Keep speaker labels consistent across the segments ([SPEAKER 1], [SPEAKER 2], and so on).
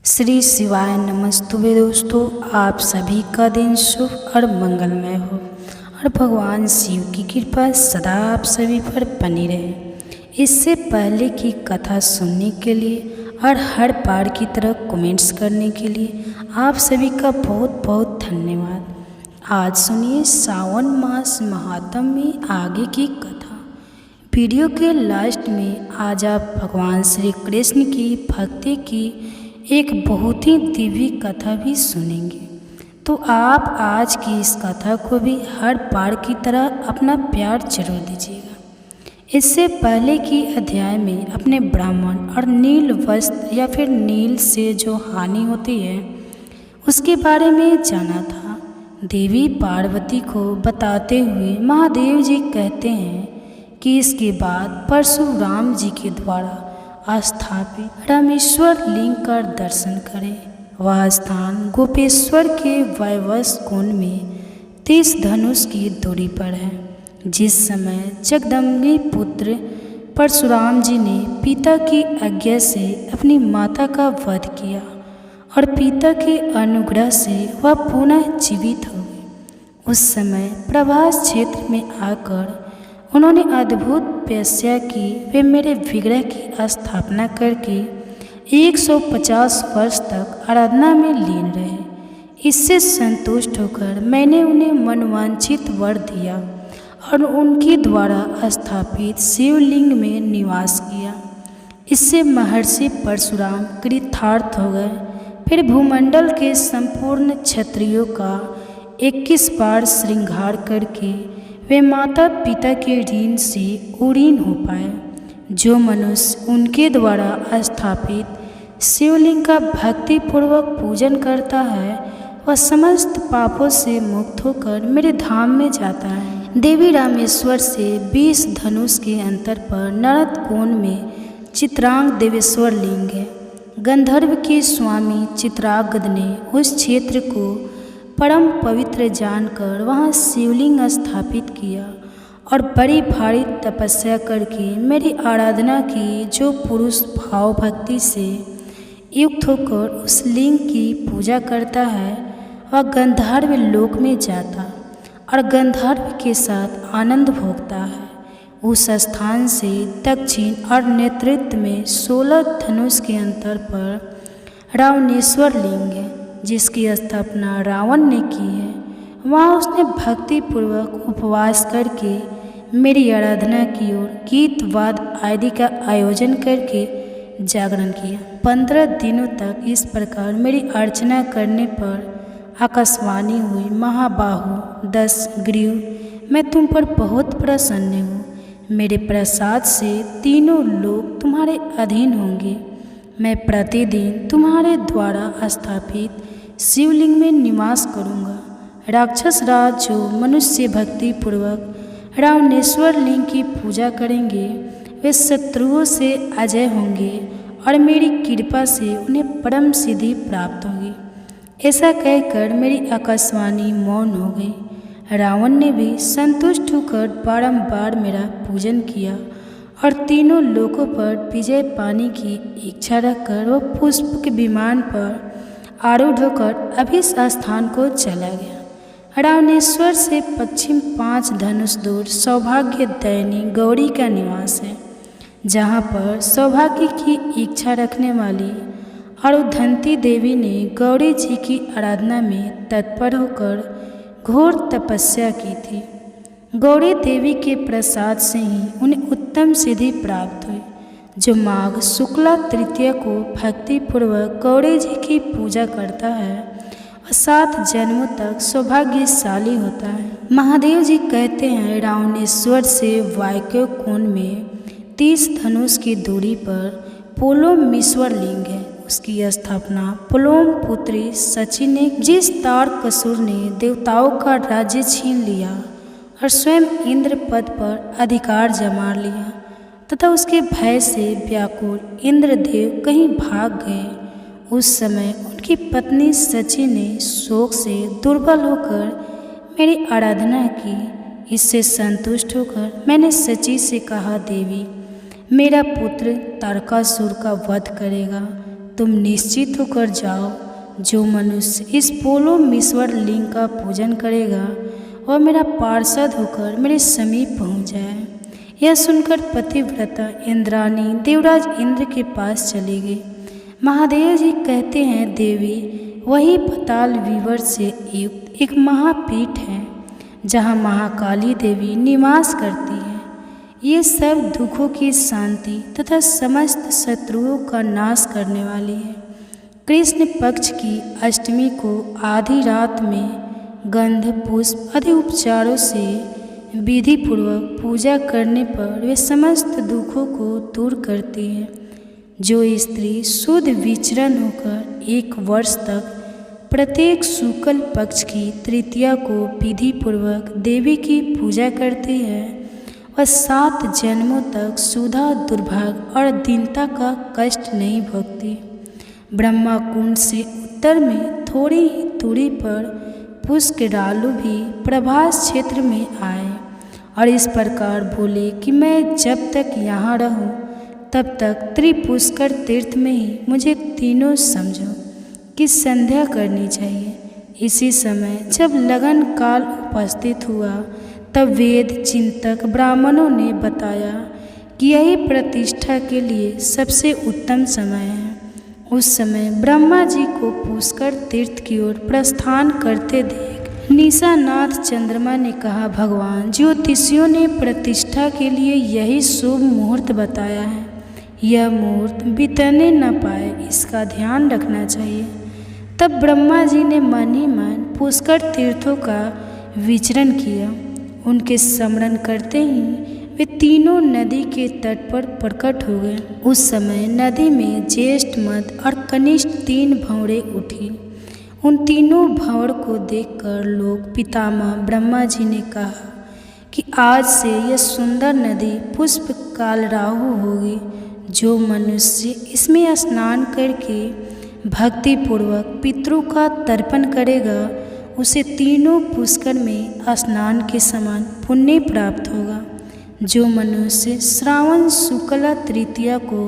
[SPEAKER 1] श्री शिवाय नमस्तुभे दोस्तों, आप सभी का दिन शुभ और मंगलमय हो और भगवान शिव की कृपा सदा आप सभी पर बनी रहे। इससे पहले की कथा सुनने के लिए और हर बार की तरह कमेंट्स करने के लिए आप सभी का बहुत बहुत धन्यवाद। आज सुनिए सावन मास महात्म में आगे की कथा। वीडियो के लास्ट में आज आप भगवान श्री कृष्ण की भक्ति की एक बहुत ही दिव्य कथा भी सुनेंगे। तो आप आज की इस कथा को भी हर बार की तरह अपना प्यार जरूर दीजिएगा। इससे पहले की अध्याय में अपने ब्राह्मण और नील वस्त्र या फिर नील से जो हानि होती है उसके बारे में जाना था। देवी पार्वती को बताते हुए महादेव जी कहते हैं कि इसके बाद परशुराम जी के द्वारा स्थापित रामेश्वर लिंग का दर्शन करें। वह स्थान गोपेश्वर के वैवस्व कुंड में 30 धनुष की दूरी पर है। जिस समय जगदम्बी पुत्र परशुराम जी ने पिता की आज्ञा से अपनी माता का वध किया और पिता के अनुग्रह से वह पुनः जीवित हो गए, उस समय प्रभास क्षेत्र में आकर उन्होंने अद्भुत तपस्या की। वे मेरे विग्रह की स्थापना करके 150 वर्ष तक आराधना में लीन रहे। इससे संतुष्ट होकर मैंने उन्हें मनवांछित वर दिया और उनके द्वारा स्थापित शिवलिंग में निवास किया। इससे महर्षि परशुराम कृतार्थ हो गए। फिर भूमंडल के संपूर्ण क्षत्रियों का 21 बार श्रृंगार करके वे माता पिता के ऋण से उड़ीन हो पाए। जो मनुष्य उनके द्वारा स्थापित शिवलिंग का भक्तिपूर्वक पूजन करता है वह समस्त पापों से मुक्त होकर मेरे धाम में जाता है। देवी रामेश्वर से 20 धनुष के अंतर पर नरद कोण में चित्रांग देवेश्वर लिंग है। गंधर्व के स्वामी चित्रांगद ने उस क्षेत्र को परम पवित्र जानकर वहाँ शिवलिंग स्थापित किया और बड़ी भारी तपस्या करके मेरी आराधना की। जो पुरुष भाव भक्ति से युक्त होकर उस लिंग की पूजा करता है वह गंधर्व लोक में जाता और गंधर्व के साथ आनंद भोगता है। उस स्थान से दक्षिण और नेतृत्व में 16 धनुष के अंतर पर रावणेश्वर लिंग है, जिसकी स्थापना रावण ने की है। वहाँ उसने भक्तिपूर्वक उपवास करके मेरी आराधना की और गीत वाद आदि का आयोजन करके जागरण किया। 15 दिनों तक इस प्रकार मेरी अर्चना करने पर आकाशवाणी हुई, महाबाहु 10 ग्रीव, मैं तुम पर बहुत प्रसन्न हूँ। मेरे प्रसाद से तीनों लोग तुम्हारे अधीन होंगे। मैं प्रतिदिन तुम्हारे द्वारा स्थापित शिवलिंग में निवास करूँगा। राक्षस राज जो मनुष्य भक्ति पूर्वक रावणेश्वर लिंग की पूजा करेंगे वे शत्रुओं से अजय होंगे और मेरी कृपा से उन्हें परम सिद्धि प्राप्त होगी। ऐसा कहकर मेरी आकाशवाणी मौन हो गई। रावण ने भी संतुष्ट होकर बारंबार मेरा पूजन किया और तीनों लोकों पर विजय पाने की इच्छा रखकर वह पुष्प के विमान पर आरूढ़ होकर अभिस स्थान को चला गया। रावणेश्वर से पश्चिम 5 धनुष दूर सौभाग्य दैनी गौरी का निवास है, जहाँ पर सौभाग्य की इच्छा रखने वाली और उद्धंती देवी ने गौरी जी की आराधना में तत्पर होकर घोर तपस्या की थी। गौरी देवी के प्रसाद से ही उन्हें उत्तम सिद्धि प्राप्त हुई। जो माघ शुक्ला तृतीया को भक्तिपूर्वक गौरी जी की पूजा करता है वह 7 जन्मों तक सौभाग्यशाली होता है। महादेव जी कहते हैं रावणेश्वर से वायव्य कोण में 30 धनुष की दूरी पर पुलोमेश्वर लिंग है। उसकी स्थापना पुलोम पुत्री सची ने, जिस तारकासुर ने देवताओं का राज्य छीन लिया और स्वयं इंद्र पद पर अधिकार जमा लिया तथा उसके भय से व्याकुल इंद्रदेव कहीं भाग गए। उस समय उनकी पत्नी सची ने शोक से दुर्बल होकर मेरी आराधना की। इससे संतुष्ट होकर मैंने सची से कहा, देवी मेरा पुत्र तारकासुर का वध करेगा तुम निश्चित होकर जाओ। जो मनुष्य इस पोलोमीश्वर लिंग का पूजन करेगा वह मेरा पार्षद होकर मेरे समीप पहुँच जाए। यह सुनकर पतिव्रता इंद्राणी देवराज इंद्र के पास चली गई। महादेव जी कहते हैं, देवी, वही पाताल विवर से युक्त एक महापीठ है जहाँ महाकाली देवी निवास करती है। ये सब दुखों की शांति तथा समस्त शत्रुओं का नाश करने वाली है। कृष्ण पक्ष की अष्टमी को आधी रात में गंध पुष्प आदि उपचारों से विधि पूर्वक पूजा करने पर वे समस्त दुखों को दूर करती है। जो स्त्री शुद्ध विचरण होकर 1 वर्ष तक प्रत्येक शुक्ल पक्ष की तृतीया को विधि पूर्वक देवी की पूजा करती है वह 7 जन्मों तक सुधा, दुर्भाग्य और दीनता का कष्ट नहीं भोगती। ब्रह्मा कुंड से उत्तर में थोड़ी ही दूरी पर पुष्करालु भी प्रभास क्षेत्र में आए और इस प्रकार बोले कि मैं जब तक यहाँ रहूँ तब तक त्रिपुष्कर तीर्थ में ही मुझे तीनों समझो कि संध्या करनी चाहिए। इसी समय जब लगन काल उपस्थित हुआ तब वेद चिंतक ब्राह्मणों ने बताया कि यही प्रतिष्ठा के लिए सबसे उत्तम समय है। उस समय ब्रह्मा जी को पुष्कर तीर्थ की ओर प्रस्थान करते देख निशानाथ चंद्रमा ने कहा, भगवान, ज्योतिषियों ने प्रतिष्ठा के लिए यही शुभ मुहूर्त बताया है। यह मुहूर्त बीतने न पाए, इसका ध्यान रखना चाहिए। तब ब्रह्मा जी ने मन ही मन पुष्कर तीर्थों का विचरण किया। उनके स्मरण करते ही वे तीनों नदी के तट पर प्रकट हो गए। उस समय नदी में ज्येष्ठ, मध्य और कनिष्ठ 3 भंवरें उठी। उन तीनों भंवर को देखकर लोग पितामह ब्रह्मा जी ने कहा कि आज से यह सुंदर नदी पुष्प कालराहु होगी। जो मनुष्य इसमें स्नान करके भक्तिपूर्वक पितरों का तर्पण करेगा उसे तीनों पुष्कर में स्नान के समान पुण्य प्राप्त होगा। जो मनुष्य श्रावण शुक्ला तृतीया को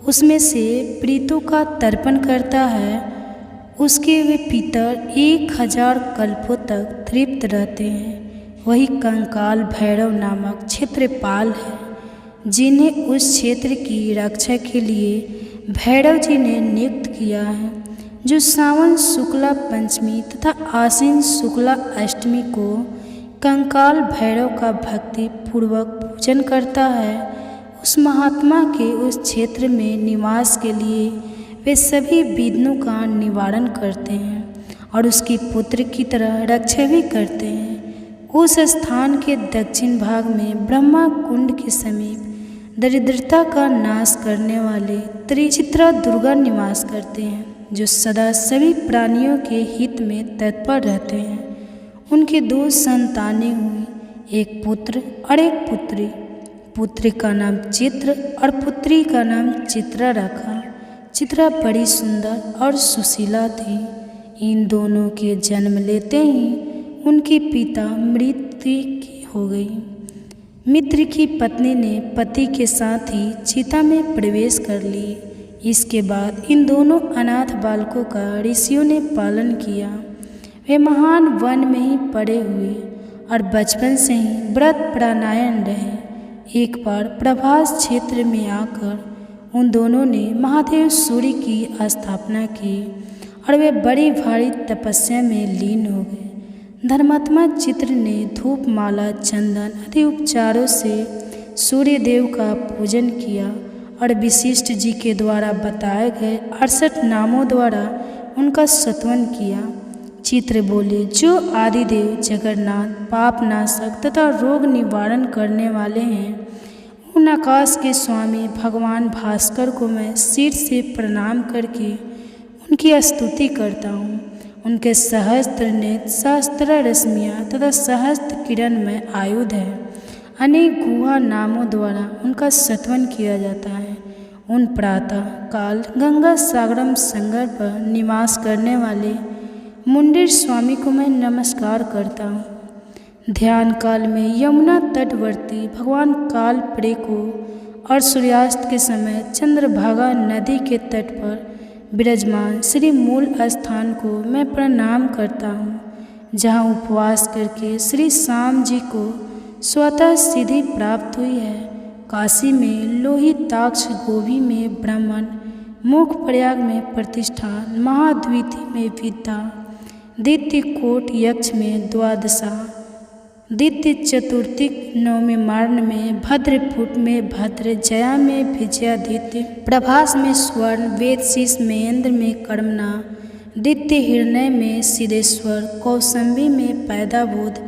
[SPEAKER 1] उसमें से प्रीतों का तर्पण करता है उसके वे पितर 1000 कल्पों तक तृप्त रहते हैं। वही कंकाल भैरव नामक क्षेत्रपाल है जिन्हें उस क्षेत्र की रक्षा के लिए भैरव जी ने नियुक्त किया है। जो सावन शुक्ला पंचमी तथा आश्विन शुक्ला अष्टमी को कंकाल भैरव का भक्ति पूर्वक पूजन करता है उस महात्मा के उस क्षेत्र में निवास के लिए वे सभी विघ्नों का निवारण करते हैं और उसकी पुत्र की तरह रक्षा भी करते हैं। उस स्थान के दक्षिण भाग में ब्रह्मा कुंड के समीप दरिद्रता का नाश करने वाले त्रिचित्रा दुर्गा निवास करते हैं जो सदा सभी प्राणियों के हित में तत्पर रहते हैं। उनकी 2 संतानें हुई, एक पुत्र और एक पुत्री। पुत्री का नाम चित्र और पुत्री का नाम चित्रा रखा। चित्रा बड़ी सुंदर और सुशीला थी। इन दोनों के जन्म लेते ही उनके पिता मृत्यु हो गई। मित्र की पत्नी ने पति के साथ ही चिता में प्रवेश कर ली। इसके बाद इन दोनों अनाथ बालकों का ऋषियों ने पालन किया। वे महान वन में ही पड़े हुए और बचपन से ही व्रत प्राणायाम रहे। एक बार प्रभास क्षेत्र में आकर उन दोनों ने महादेव सूर्य की स्थापना की और वे बड़ी भारी तपस्या में लीन हो गए। धर्मात्मा चित्र ने धूप, माला, चंदन आदि उपचारों से सूर्य देव का पूजन किया और वशिष्ठ जी के द्वारा बताए गए 68 नामों द्वारा उनका स्तवन किया। चित्र बोले, जो आदिदेव जगन्नाथ, पापनाशक तथा रोग निवारण करने वाले हैं, उन आकाश के स्वामी भगवान भास्कर को मैं सिर से प्रणाम करके उनकी स्तुति करता हूँ। उनके सहस्त्र नेत्र, सहस्त्र रश्मियाँ तथा सहस्त्र किरण में आयुध है। अनेक गुहा नामों द्वारा उनका स्तवन किया जाता है। उन प्रातः काल गंगा सागरम संगर पर निवास करने वाले मुंडेर स्वामी को मैं नमस्कार करता हूँ। ध्यान काल में यमुना तटवर्ती भगवान काल प्रे को और सूर्यास्त के समय चंद्रभागा नदी के तट पर विराजमान श्री मूल स्थान को मैं प्रणाम करता हूँ, जहाँ उपवास करके श्री श्याम जी को स्वतः सिद्धि प्राप्त हुई है। काशी में लोहिताक्ष, गोभी में ब्राह्मण, मुख प्रयाग में प्रतिष्ठान, महाद्वीति में विद्या, दित्य कोट यक्ष में द्वादशा, दित्य चतुर्थिक नवमी मार्ण में, भद्रपुट में भद्र, जया में विजयादित्य, प्रभास में स्वर्ण, वेद शीष में इंद्र में कर्मणा, दित्य हिरण्य में सिद्धेश्वर, कौसंबी में पैदाबोध,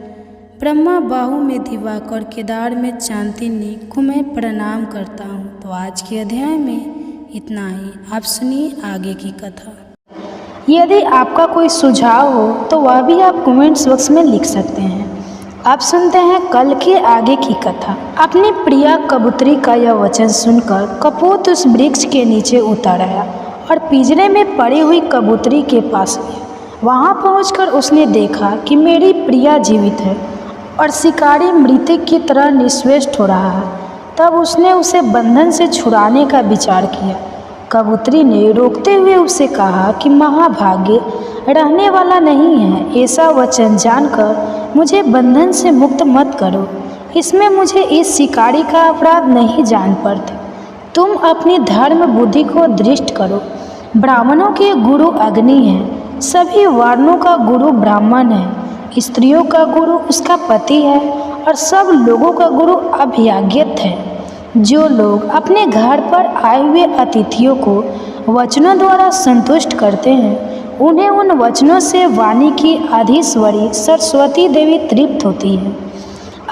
[SPEAKER 1] ब्रह्मा बाहु में दिवाकर, केदार में चांतिनी को मैं प्रणाम करता हूँ। तो आज के अध्याय में इतना ही। आप सुनिए आगे की कथा।
[SPEAKER 2] यदि आपका कोई सुझाव हो तो वह भी आप कमेंट्स बॉक्स में लिख सकते हैं। आप सुनते हैं कल के आगे की कथा। अपनी प्रिया कबूतरी का यह वचन सुनकर कपोत उस वृक्ष के नीचे उतर आया और पिंजरे में पड़ी हुई कबूतरी के पास गया। वहां पहुंचकर उसने देखा कि मेरी प्रिया जीवित है और शिकारी मृतक की तरह निश्चेष्ट हो रहा है। तब उसने उसे बंधन से छुड़ाने का विचार किया। कबूतरी ने रोकते हुए उसे कहा कि महाभाग्य रहने वाला नहीं है, ऐसा वचन जानकर मुझे बंधन से मुक्त मत करो। इसमें मुझे इस शिकारी का अपराध नहीं जान पड़ते। तुम अपनी धर्म बुद्धि को दृष्ट करो। ब्राह्मणों के गुरु अग्नि है, सभी वर्णों का गुरु ब्राह्मण है, स्त्रियों का गुरु उसका पति है और सब लोगों का गुरु अभ्यागत है। जो लोग अपने घर पर आए हुए अतिथियों को वचनों द्वारा संतुष्ट करते हैं, उन्हें उन वचनों से वाणी की अधीश्वरी सरस्वती देवी तृप्त होती है।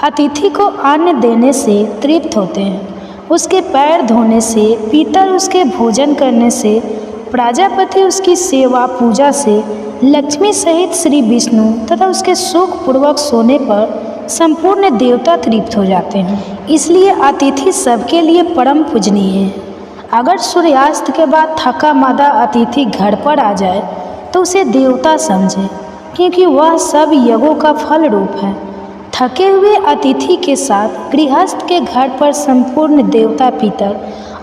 [SPEAKER 2] अतिथि को अन्न देने से तृप्त होते हैं, उसके पैर धोने से, पीतर उसके भोजन करने से, प्रजापति उसकी सेवा पूजा से, लक्ष्मी सहित श्री विष्णु तथा उसके सुख पूर्वक सोने पर संपूर्ण देवता तृप्त हो जाते हैं। इसलिए अतिथि सबके लिए परम पूजनीय है। अगर सूर्यास्त के बाद थका मादा अतिथि घर पर आ जाए तो उसे देवता समझे, क्योंकि वह सब यज्ञों का फल रूप है। थके हुए अतिथि के साथ गृहस्थ के घर पर संपूर्ण देवता पितर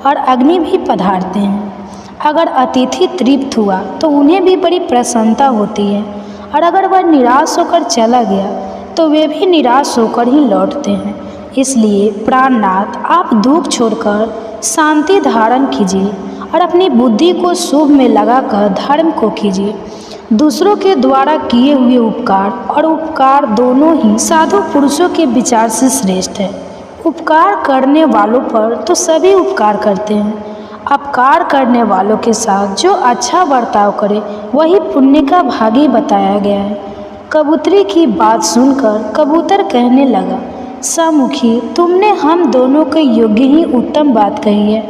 [SPEAKER 2] और अग्नि भी पधारते हैं। अगर अतिथि तृप्त हुआ तो उन्हें भी बड़ी प्रसन्नता होती है, और अगर वह निराश होकर चला गया तो वे भी निराश होकर ही लौटते हैं। इसलिए प्राणनाथ, आप दुख छोड़कर शांति धारण कीजिए और अपनी बुद्धि को शुभ में लगाकर धर्म को कीजिए। दूसरों के द्वारा किए हुए उपकार और उपकार दोनों ही साधु पुरुषों के विचार से श्रेष्ठ है। उपकार करने वालों पर तो सभी उपकार करते हैं। अपकार करने वालों के साथ जो अच्छा बर्ताव करे वही पुण्य का भागी बताया गया है। कबूतरी की बात सुनकर कबूतर कहने लगा, सामुखी, तुमने हम दोनों के योग्य ही उत्तम बात कही है,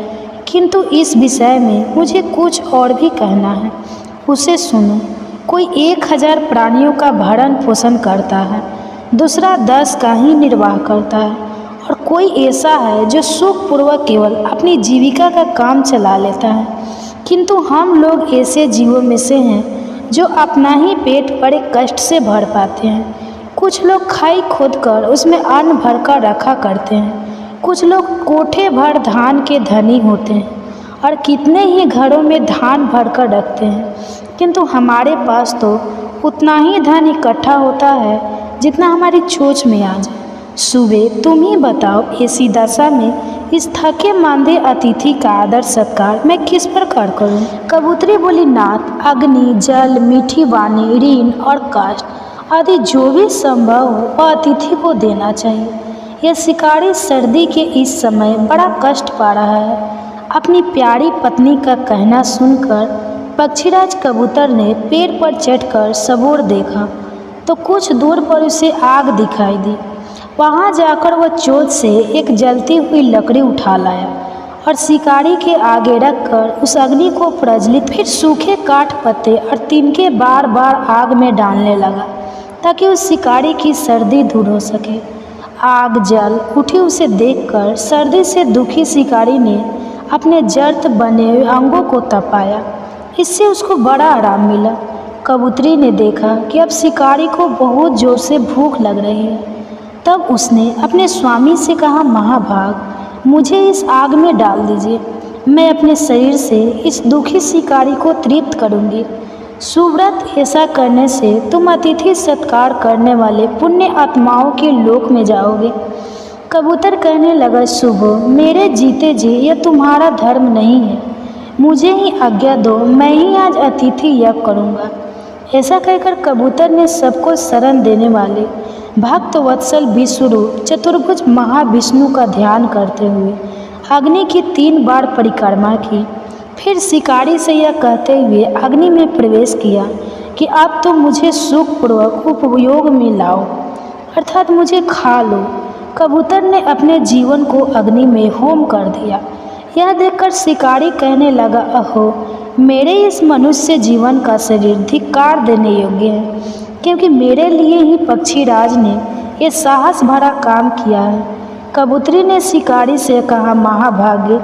[SPEAKER 2] किंतु इस विषय में मुझे कुछ और भी कहना है। उसे सुनो। कोई 1000 प्राणियों का भरण पोषण करता है, दूसरा 10 का ही निर्वाह करता है, और कोई ऐसा है जो सुखपूर्वक केवल अपनी जीविका का काम चला लेता है। किंतु हम लोग ऐसे जीवों में से हैं जो अपना ही पेट बड़े कष्ट से भर पाते हैं। कुछ लोग खाई खोदकर उसमें अन्न भरकर रखा करते हैं, कुछ लोग कोठे भर धान के धनी होते हैं और कितने ही घरों में धान भरकर रखते हैं, किंतु हमारे पास तो उतना ही धन इकट्ठा होता है जितना हमारी चोंच में आ जाए। सुबह तुम ही बताओ, ऐसी दशा में इस थके मांदे अतिथि का आदर सत्कार मैं किस प्रकार करूं? कबूतरी बोली, नाथ, अग्नि, जल, मीठी वाणी, ऋण और काष्ठ आदि जो भी संभव हो वह अतिथि को देना चाहिए। यह शिकारी सर्दी के इस समय बड़ा कष्ट पा रहा है। अपनी प्यारी पत्नी का कहना सुनकर पक्षीराज कबूतर ने पेड़ पर चढ़कर सबोर देखा तो कुछ दूर पर उसे आग दिखाई दी। वहां जाकर वह चोंच से एक जलती हुई लकड़ी उठा लाया और शिकारी के आगे रखकर उस अग्नि को प्रज्वलित, फिर सूखे काठ पत्ते और तिनके बार बार आग में डालने लगा ताकि उस शिकारी की सर्दी दूर हो सके। आग जल उठी उसे देखकर सर्दी से दुखी शिकारी ने अपने जर्त बने हुए अंगों को तपाया। इससे उसको बड़ा आराम मिला। कबूतरी ने देखा कि अब शिकारी को बहुत जोर से भूख लग रही है। तब उसने अपने स्वामी से कहा, महाभाग, मुझे इस आग में डाल दीजिए। मैं अपने शरीर से इस दुखी शिकारी को तृप्त करूंगी। सुव्रत, ऐसा करने से तुम अतिथि सत्कार करने वाले पुण्य आत्माओं के लोक में जाओगे। कबूतर कहने लगा, शुभ, मेरे जीते जी यह तुम्हारा धर्म नहीं है, मुझे ही आज्ञा दो, मैं ही आज अतिथि यज्ञ करूँगा। ऐसा कहकर कबूतर ने सबको शरण देने वाले भक्त वत्सल विश्वरूप चतुर्भुज महाविष्णु का ध्यान करते हुए अग्नि की 3 बार परिक्रमा की। फिर शिकारी से यह कहते हुए अग्नि में प्रवेश किया कि अब तो मुझे सुखपूर्वक उपयोग में लाओ, अर्थात मुझे खा लो। कबूतर ने अपने जीवन को अग्नि में होम कर दिया। यह देखकर शिकारी कहने लगा, अहो, मेरे इस मनुष्य जीवन का शरीर धिक्कार देने योग्य है, क्योंकि मेरे लिए ही पक्षीराज ने ये साहस भरा काम किया है। कबूतरी ने शिकारी से कहा, महाभाग्य,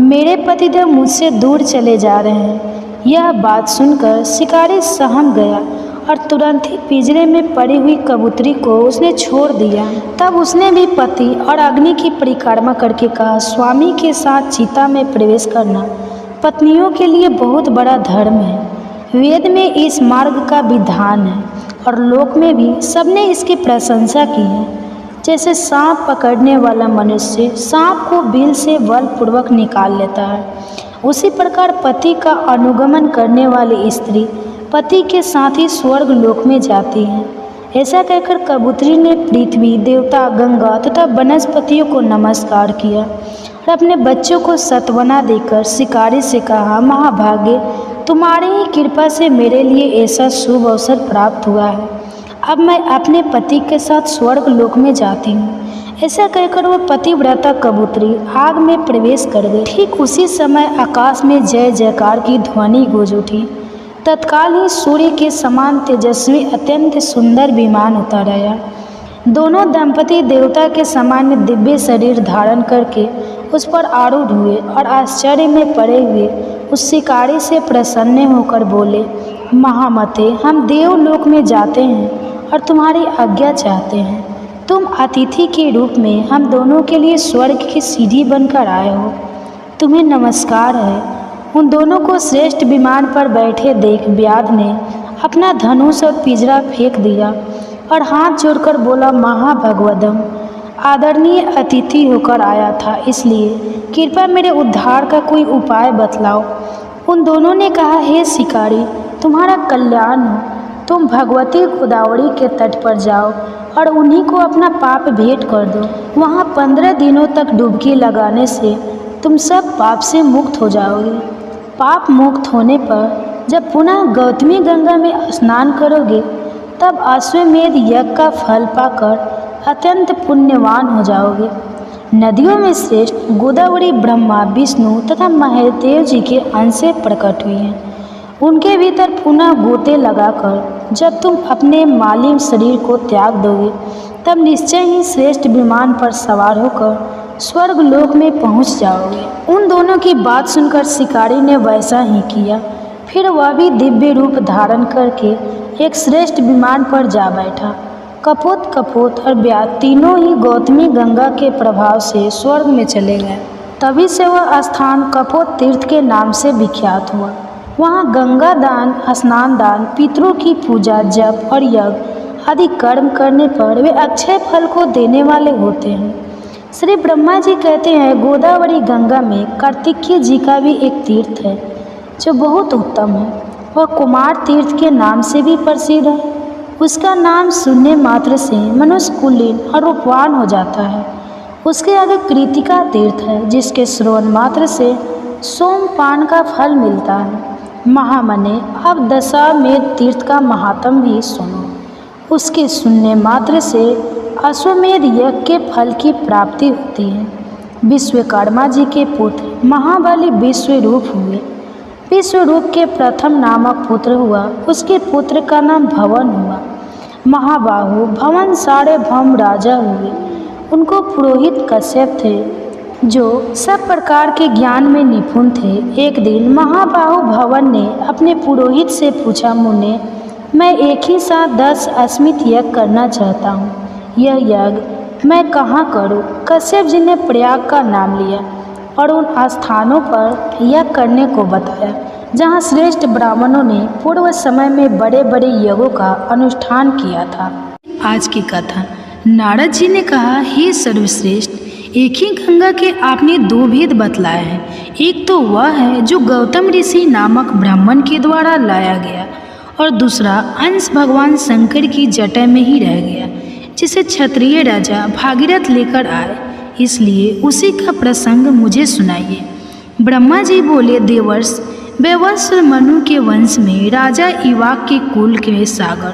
[SPEAKER 2] मेरे पतिदेव मुझसे दूर चले जा रहे हैं। यह बात सुनकर शिकारी सहम गया और तुरंत ही पिंजरे में पड़ी हुई कबूतरी को उसने छोड़ दिया। तब उसने भी पति और अग्नि की परिक्रमा करके कहा, स्वामी के साथ चिता में प्रवेश करना पत्नियों के लिए बहुत बड़ा धर्म है। वेद में इस मार्ग का विधान है और लोक में भी सबने इसकी प्रशंसा की है। जैसे सांप पकड़ने वाला मनुष्य सांप को बिल से बलपूर्वक निकाल लेता है, उसी प्रकार पति का अनुगमन करने वाली स्त्री पति के साथ ही स्वर्ग लोक में जाती है। ऐसा कहकर कबूतरी ने पृथ्वी, देवता, गंगा तथा वनस्पतियों को नमस्कार किया और अपने बच्चों को सत्वना देकर शिकारी से कहा, महाभाग्य, तुम्हारी ही कृपा से मेरे लिए ऐसा शुभ अवसर प्राप्त हुआ है। अब मैं अपने पति के साथ स्वर्ग लोक में जाती हूँ। ऐसा कहकर वह पतिव्रता कबूतरी आग में प्रवेश कर गई। ठीक उसी समय आकाश में जय जयकार की ध्वनि गूंज उठी। तत्काल ही सूर्य के समान तेजस्वी अत्यंत सुंदर विमान उतर आया। दोनों दंपति देवता के समान दिव्य शरीर धारण करके उस पर आरूढ़ हुए और आश्चर्य में पड़े हुए उस शिकारी से प्रसन्न होकर बोले, महामते, हम देवलोक में जाते हैं और तुम्हारी आज्ञा चाहते हैं। तुम अतिथि के रूप में हम दोनों के लिए स्वर्ग की सीढ़ी बनकर आए हो, तुम्हें नमस्कार है। उन दोनों को श्रेष्ठ विमान पर बैठे देख व्याध ने अपना धनुष और पिंजरा फेंक दिया और हाथ जोड़कर बोला, महाभगवदम, आदरणीय अतिथि होकर आया था, इसलिए कृपया मेरे उद्धार का कोई उपाय बतलाओ। उन दोनों ने कहा, हे शिकारी, तुम्हारा कल्याण हो, तुम भगवती गोदावरी के तट पर जाओ और उन्हीं को अपना पाप भेंट कर दो। वहाँ 15 दिनों तक डुबकी लगाने से तुम सब पाप से मुक्त हो जाओगे। पाप मुक्त होने पर जब पुनः गौतमी गंगा में स्नान करोगे, तब अश्वमेध यज्ञ का फल पाकर अत्यंत पुण्यवान हो जाओगे। नदियों में श्रेष्ठ गोदावरी ब्रह्मा, विष्णु तथा महादेव जी के अंश से प्रकट हुई हैं। उनके भीतर पुनः गोते लगाकर जब तुम अपने मालिन शरीर को त्याग दोगे, तब निश्चय ही श्रेष्ठ विमान पर सवार होकर स्वर्ग लोक में पहुंच जाओगे। उन दोनों की बात सुनकर शिकारी ने वैसा ही किया। फिर वह भी दिव्य रूप धारण करके एक श्रेष्ठ विमान पर जा बैठा। कपोत, कपोत और व्याध तीनों ही गौतमी गंगा के प्रभाव से स्वर्ग में चले गए। तभी से वह स्थान कपोत तीर्थ के नाम से विख्यात हुआ। वहाँ गंगा दान, स्नान दान, पितरों की पूजा, जप और यज्ञ आदि कर्म करने पर वे अक्षय फल को देने वाले होते हैं। श्री ब्रह्मा जी कहते हैं, गोदावरी गंगा में कार्तिकेय जी का भी एक तीर्थ है जो बहुत उत्तम है। वह कुमार तीर्थ के नाम से भी प्रसिद्ध है। उसका नाम सुनने मात्र से मनुष्य कुलीन और रूपवान हो जाता है। उसके आगे कृतिका तीर्थ है, जिसके श्रवण मात्र से सोमपान का फल मिलता है। महामने, अब दशामेध तीर्थ का महात्म भी सुनो। उसके सुनने मात्र से अश्वमेध यज्ञ के फल की प्राप्ति होती है। विश्वकर्मा जी के पुत्र महाबली विश्वरूप हुए। विश्वरूप के प्रथम नामक पुत्र हुआ, उसके पुत्र का नाम भवन हुआ। महाबाहु भवन सार्वभौम राजा हुए। उनको पुरोहित कश्यप थे, जो सब प्रकार के ज्ञान में निपुण थे। एक दिन महाबाहु भवन ने अपने पुरोहित से पूछा, मुने, मैं एक ही साथ 10 अश्वमेध यज्ञ करना चाहता हूँ, यह यज्ञ मैं कहाँ करूँ? कश्यप जी ने प्रयाग का नाम लिया। और उन स्थानों पर यज्ञ करने को बताया जहाँ श्रेष्ठ ब्राह्मणों ने पूर्व समय में बड़े बड़े यज्ञों का अनुष्ठान किया था।
[SPEAKER 1] आज की कथा। नारद जी ने कहा, हे सर्वश्रेष्ठ, एक ही गंगा के आपने दो भेद बतलाए हैं। एक तो वह है जो गौतम ऋषि नामक ब्राह्मण के द्वारा लाया गया और दूसरा अंश भगवान शंकर की जटा में ही रह गया, जिसे क्षत्रिय राजा भागीरथ लेकर आए। इसलिए उसी का प्रसंग मुझे सुनाइए। ब्रह्मा जी बोले, देवर्ष, वैवस्व मनु के वंश में राजा इवाक के कुल के सागर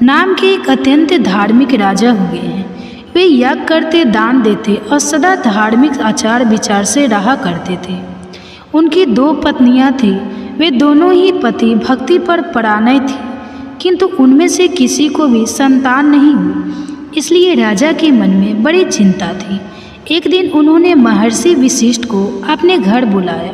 [SPEAKER 1] नाम के एक अत्यंत धार्मिक राजा हुए हैं। वे यज्ञ करते, दान देते और सदा धार्मिक आचार विचार से रहा करते थे। उनकी दो पत्नियां थीं। वे दोनों ही पति भक्ति पर परायण थी, किंतु उनमें से किसी को भी संतान नहीं हुई। इसलिए राजा के मन में बड़ी चिंता थी। एक दिन उन्होंने महर्षि वशिष्ठ को अपने घर बुलाया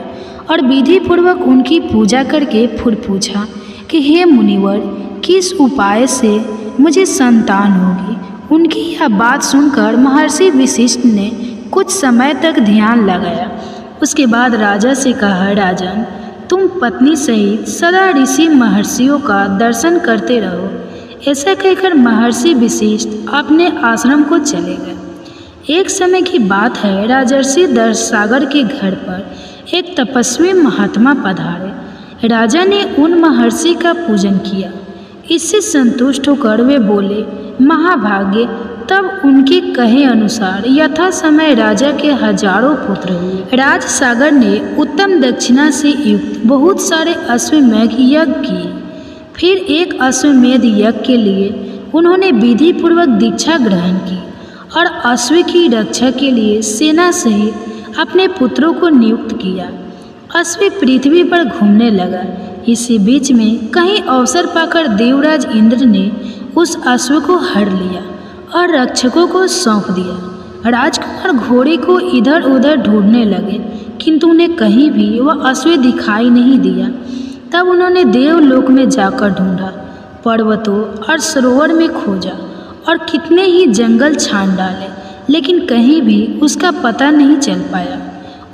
[SPEAKER 1] और विधि पूर्वक उनकी पूजा करके फिर पूछा कि हे मुनिवर, किस उपाय से मुझे संतान होगी। उनकी यह बात सुनकर महर्षि वशिष्ठ ने कुछ समय तक ध्यान लगाया। उसके बाद राजा से कहा, राजन, तुम पत्नी सहित सदा ऋषि महर्षियों का दर्शन करते रहो। ऐसा कहकर महर्षि वशिष्ठ अपने आश्रम को चले गए। एक समय की बात है, राजर्षि दर्शसागर के घर पर एक तपस्वी महात्मा पधारे। राजा ने उन महर्षि का पूजन किया। इससे संतुष्ट होकर वे बोले, महाभाग्य। तब उनके कहे अनुसार यथा समय राजा के हजारों पुत्र हुए। राजसागर ने उत्तम दक्षिणा से युक्त बहुत सारे अश्वमेध यज्ञ किए। फिर एक अश्वमेध यज्ञ के लिए उन्होंने विधि पूर्वक दीक्षा ग्रहण की और अश्व की रक्षा के लिए सेना सहित अपने पुत्रों को नियुक्त किया। अश्व पृथ्वी पर घूमने लगा। इसी बीच में कहीं अवसर पाकर देवराज इंद्र ने उस अश्व को हर लिया और रक्षकों को सौंप दिया। राजकुमार घोड़े को इधर उधर ढूंढने लगे, किंतु उन्हें कहीं भी वह अश्व दिखाई नहीं दिया। तब उन्होंने देवलोक में जाकर ढूंढा, पर्वतों और सरोवर में खोजा और कितने ही जंगल छान डाले, लेकिन कहीं भी उसका पता नहीं चल पाया।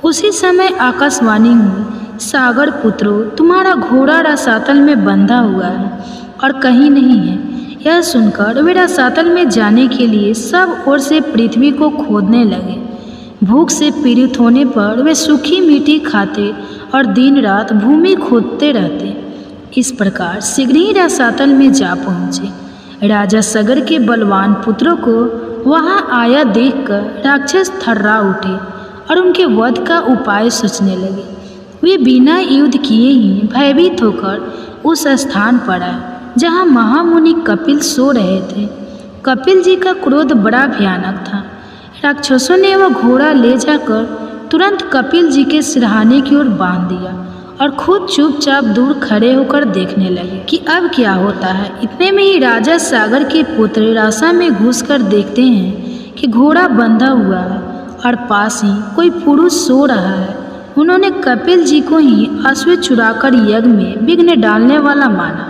[SPEAKER 1] उसी समय आकाशवाणी हुई, सागर पुत्रों, तुम्हारा घोड़ा रसातल में बंधा हुआ है और कहीं नहीं है। यह सुनकर वे रसातल में जाने के लिए सब ओर से पृथ्वी को खोदने लगे। भूख से पीड़ित होने पर वे सूखी मिट्टी खाते और दिन रात भूमि खोदते रहते। इस प्रकार शीघ्र ही रसातल में जा पहुँचे। राजा सगर के बलवान पुत्रों को वहाँ आया देखकर राक्षस थर्रा उठे और उनके वध का उपाय सोचने लगे। वे बिना युद्ध किए ही भयभीत होकर उस स्थान पर आए जहाँ महामुनि कपिल सो रहे थे। कपिल जी का क्रोध बड़ा भयानक था। राक्षसों ने वह घोड़ा ले जाकर तुरंत कपिल जी के सिरहाने की ओर बांध दिया और खुद चुपचाप दूर खड़े होकर देखने लगे कि अब क्या होता है। इतने में ही राजा सागर के पुत्र रासा में घुसकर देखते हैं कि घोड़ा बंधा हुआ है और पास ही कोई पुरुष सो रहा है। उन्होंने कपिल जी को ही अश्व चुराकर यज्ञ में विघ्न डालने वाला माना